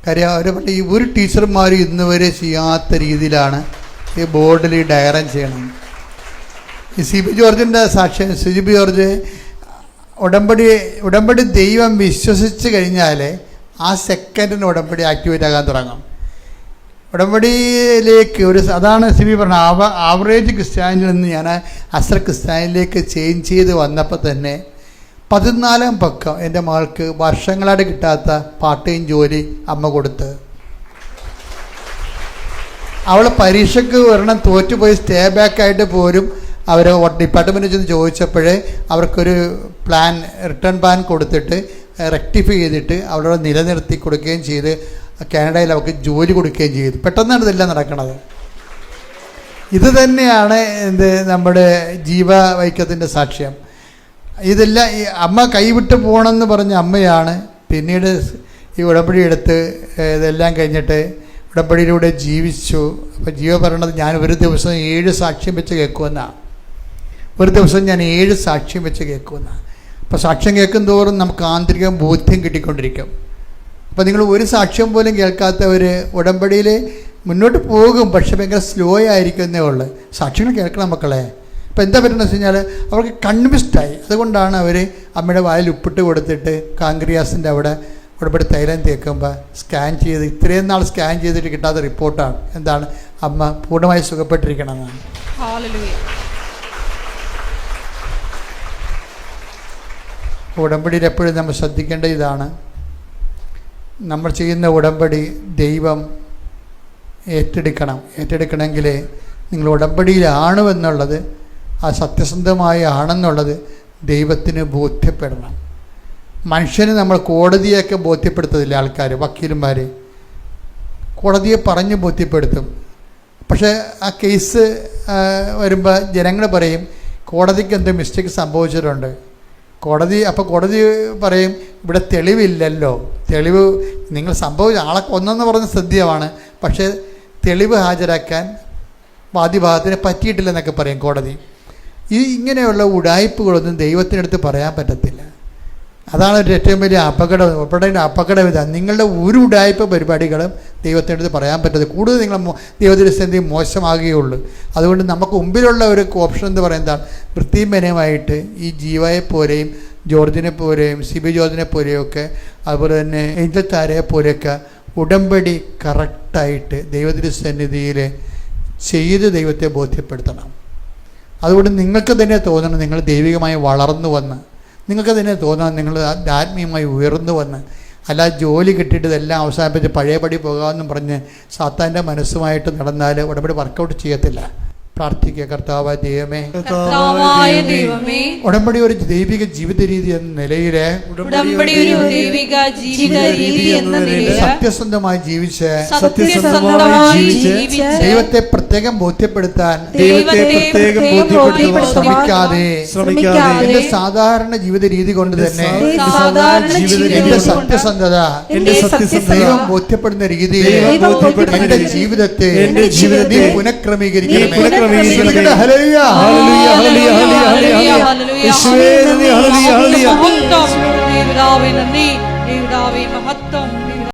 കാര്യം അവർ പറഞ്ഞ ഈ ഒരു ടീച്ചർമാർ ഇന്ന് വരെ ചെയ്യാത്ത രീതിയിലാണ് ഈ ബോർഡിൽ ഈ ഡയഗ്രം ചെയ്യണം. ഈ CB ജോർജിൻ്റെ സാക്ഷ്യം, CB ജോർജ് ഉടമ്പടി ദൈവം വിശ്വസിച്ച് കഴിഞ്ഞാൽ ആ സെക്കൻഡിന് ഉടമ്പടി ആക്ടിവേറ്റ് ആകാൻ തുടങ്ങും. ഉടമ്പടിയിലേക്ക് അതാണ് CB പറഞ്ഞ ആവറേജ് ക്രിസ്ത്യാനിയിൽ നിന്ന് ഞാൻ അസർ ക്രിസ്ത്യാനിലേക്ക് ചേഞ്ച് ചെയ്ത് വന്നപ്പോൾ തന്നെ 14 പക്കം എൻ്റെ മകൾക്ക് വർഷങ്ങളായിട്ട് കിട്ടാത്ത പാർട്ട് ടൈം ജോലി അമ്മ കൊടുത്ത്. അവൾ പരീക്ഷയ്ക്ക് ഒരെണ്ണം തോറ്റുപോയി സ്റ്റേ ബാക്കായിട്ട് പോലും അവർ ഡിപ്പാർട്ട്മെൻറ്റിൽ ചെന്ന് ചോദിച്ചപ്പോഴേ അവർക്കൊരു റിട്ടേൺ പ്ലാൻ കൊടുത്തിട്ട് റെക്ടിഫൈ ചെയ്തിട്ട് അവളോട് നിലനിർത്തി കൊടുക്കുകയും ചെയ്ത് കാനഡയിൽ അവർക്ക് ജോലി കൊടുക്കുകയും ചെയ്തു. പെട്ടെന്നാണ് ഇതെല്ലാം നടക്കുന്നത്. ഇത് തന്നെയാണ് നമ്മുടെ ജീവവൈക്യത്തിൻ്റെ സാക്ഷ്യം. ഇതെല്ലാം ഈ അമ്മ കൈവിട്ട് പോകണമെന്ന് പറഞ്ഞ അമ്മയാണ് പിന്നീട് ഈ ഉടമ്പടി എടുത്ത് ഇതെല്ലാം കഴിഞ്ഞിട്ട് ഉടമ്പടിയിലൂടെ ജീവിച്ചു. അപ്പോൾ ജീവ പറയണത് ഞാൻ ഒരു ദിവസം 7 സാക്ഷ്യം വെച്ച് കേൾക്കുമെന്നാണ്. ഒരു ദിവസം ഞാൻ 7 സാക്ഷ്യം വെച്ച് കേൾക്കുമെന്നാണ്. അപ്പോൾ സാക്ഷ്യം കേൾക്കും തോറും നമുക്ക് ആന്തരിക ബോധ്യം കിട്ടിക്കൊണ്ടിരിക്കും. അപ്പോൾ നിങ്ങൾ ഒരു സാക്ഷ്യം പോലും കേൾക്കാത്തവർ ഉടമ്പടിയിൽ മുന്നോട്ട് പോകും, പക്ഷേ ഭയങ്കര സ്ലോ ആയിരിക്കുന്നേ ഉള്ളൂ. സാക്ഷ്യങ്ങൾ കേൾക്കണം മക്കളെ. അപ്പോൾ എന്താ പറ്റുന്നത് വെച്ച് കഴിഞ്ഞാൽ അവർക്ക് കൺവിൻസ്ഡായി. അതുകൊണ്ടാണ് അവർ അമ്മയുടെ വായിൽ ഉപ്പിട്ട് കൊടുത്തിട്ട് കാങ്ക്രിയാസിൻ്റെ അവിടെ ഉടമ്പടി തൈലം തേക്കുമ്പോൾ സ്കാൻ ചെയ്ത് ഇത്രയും നാൾ സ്കാൻ ചെയ്തിട്ട് കിട്ടാത്ത റിപ്പോർട്ടാണ് എന്താണ്, അമ്മ പൂർണ്ണമായി സുഖപ്പെട്ടിരിക്കണമെന്നാണ്. ഉടമ്പടിയിൽ എപ്പോഴും നമ്മൾ ശ്രദ്ധിക്കേണ്ട ഇതാണ്, നമ്മൾ ചെയ്യുന്ന ഉടമ്പടി ദൈവം ഏറ്റെടുക്കണമെങ്കിൽ നിങ്ങൾ ഉടമ്പടിയിലാണെന്നുള്ളത്, ആ സത്യസന്ധമായി ആണെന്നുള്ളത് ദൈവത്തിന് ബോധ്യപ്പെടണം. മനുഷ്യന് നമ്മൾ കോടതിയൊക്കെ ബോധ്യപ്പെടുത്തതില്ല. ആൾക്കാർ വക്കീലന്മാർ കോടതിയെ പറഞ്ഞ് ബോധ്യപ്പെടുത്തും. പക്ഷേ ആ കേസ് വരുമ്പോൾ ജനങ്ങൾ പറയും കോടതിക്ക് എന്തോ മിസ്റ്റേക്ക് സംഭവിച്ചിട്ടുണ്ട്. കോടതി പറയും ഇവിടെ തെളിവില്ലല്ലോ, തെളിവ് നിങ്ങൾ സംഭവിച്ച ആളെ കൊന്നെന്ന് പറഞ്ഞ സത്യമാണ്, പക്ഷേ തെളിവ് ഹാജരാക്കാൻ വാദിഭാഗത്തിന് പറ്റിയിട്ടില്ലെന്നൊക്കെ പറയും കോടതി. ഇങ്ങനെയുള്ള ഉടായ്പകളൊന്നും ദൈവത്തിനടുത്ത് പറയാൻ പറ്റത്തില്ല. അതാണ് ഒരു ഏറ്റവും വലിയ അപകടം ഇതാണ്. നിങ്ങളുടെ ഒരു ഉടായ്പ പരിപാടികളും ദൈവത്തിനടുത്ത് പറയാൻ പറ്റത്തില്ല. കൂടുതൽ നിങ്ങൾ ദൈവത്തിൻ്റെ സ്ഥിതി മോശമാകുകയുള്ളൂ. അതുകൊണ്ട് നമുക്ക് മുമ്പിലുള്ള ഒരു ഓപ്ഷൻ എന്ന് പറയുന്നതാണ്, വൃത്തിമനമായിട്ട് ഈ ജീവയെ പോലെയും ജോർജിനെ പോലെയും CB ജോർജിനെ പോലെയൊക്കെ അതുപോലെ തന്നെ ഏഞ്ചൽ താരയെ പോലെയൊക്കെ ഉടമ്പടി കറക്റ്റായിട്ട് ദൈവത്തിൻ്റെ സന്നിധിയിൽ ചെയ്ത് ദൈവത്തെ ബോധ്യപ്പെടുത്തണം. അതുകൊണ്ട് നിങ്ങൾക്ക് തന്നെ തോന്നണം നിങ്ങൾ ദൈവികമായി വളർന്നു വന്ന്, നിങ്ങൾക്ക് തന്നെ തോന്നണം നിങ്ങൾ ആത്മീയമായി ഉയർന്നു വന്ന്. അല്ല ജോലി കിട്ടിയിട്ട് ഇതെല്ലാം അവസാനിപ്പിച്ച് പഴയപടി പോകാമെന്നും പറഞ്ഞ് സാത്താൻ്റെ മനസ്സുമായിട്ട് നടന്നാൽ ഉടമ്പടി വർക്കൗട്ട് ചെയ്യത്തില്ല. പ്രാർത്ഥിക്കുക. കർത്താവായ ദൈവമേ, ഉടമ്പടി ഒരു ദൈവിക ജീവിത രീതി എന്ന നിലയിൽ സത്യസന്ധമായി ജീവിച്ച് ദൈവത്തെ പ്രത്യേകം ബോധ്യപ്പെടുത്താൻ ശ്രമിക്കാതെ എന്റെ സാധാരണ ജീവിത രീതി കൊണ്ട് തന്നെ എന്റെ സത്യസന്ധത ദൈവം ബോധ്യപ്പെടുന്ന രീതിയിൽ എന്റെ ജീവിതത്തെ നീ പുനഃക്രമീകരിക്കണം. ഹല്ലേലൂയ ഹല്ലേലൂയ ഹല്ലേലൂയ ഹല്ലേലൂയ യേശുവേ നന്ദി ഹല്ലേലൂയ ഹല്ലേലൂയ യേശുവേ നന്ദി യേശുവേ മഹത്വം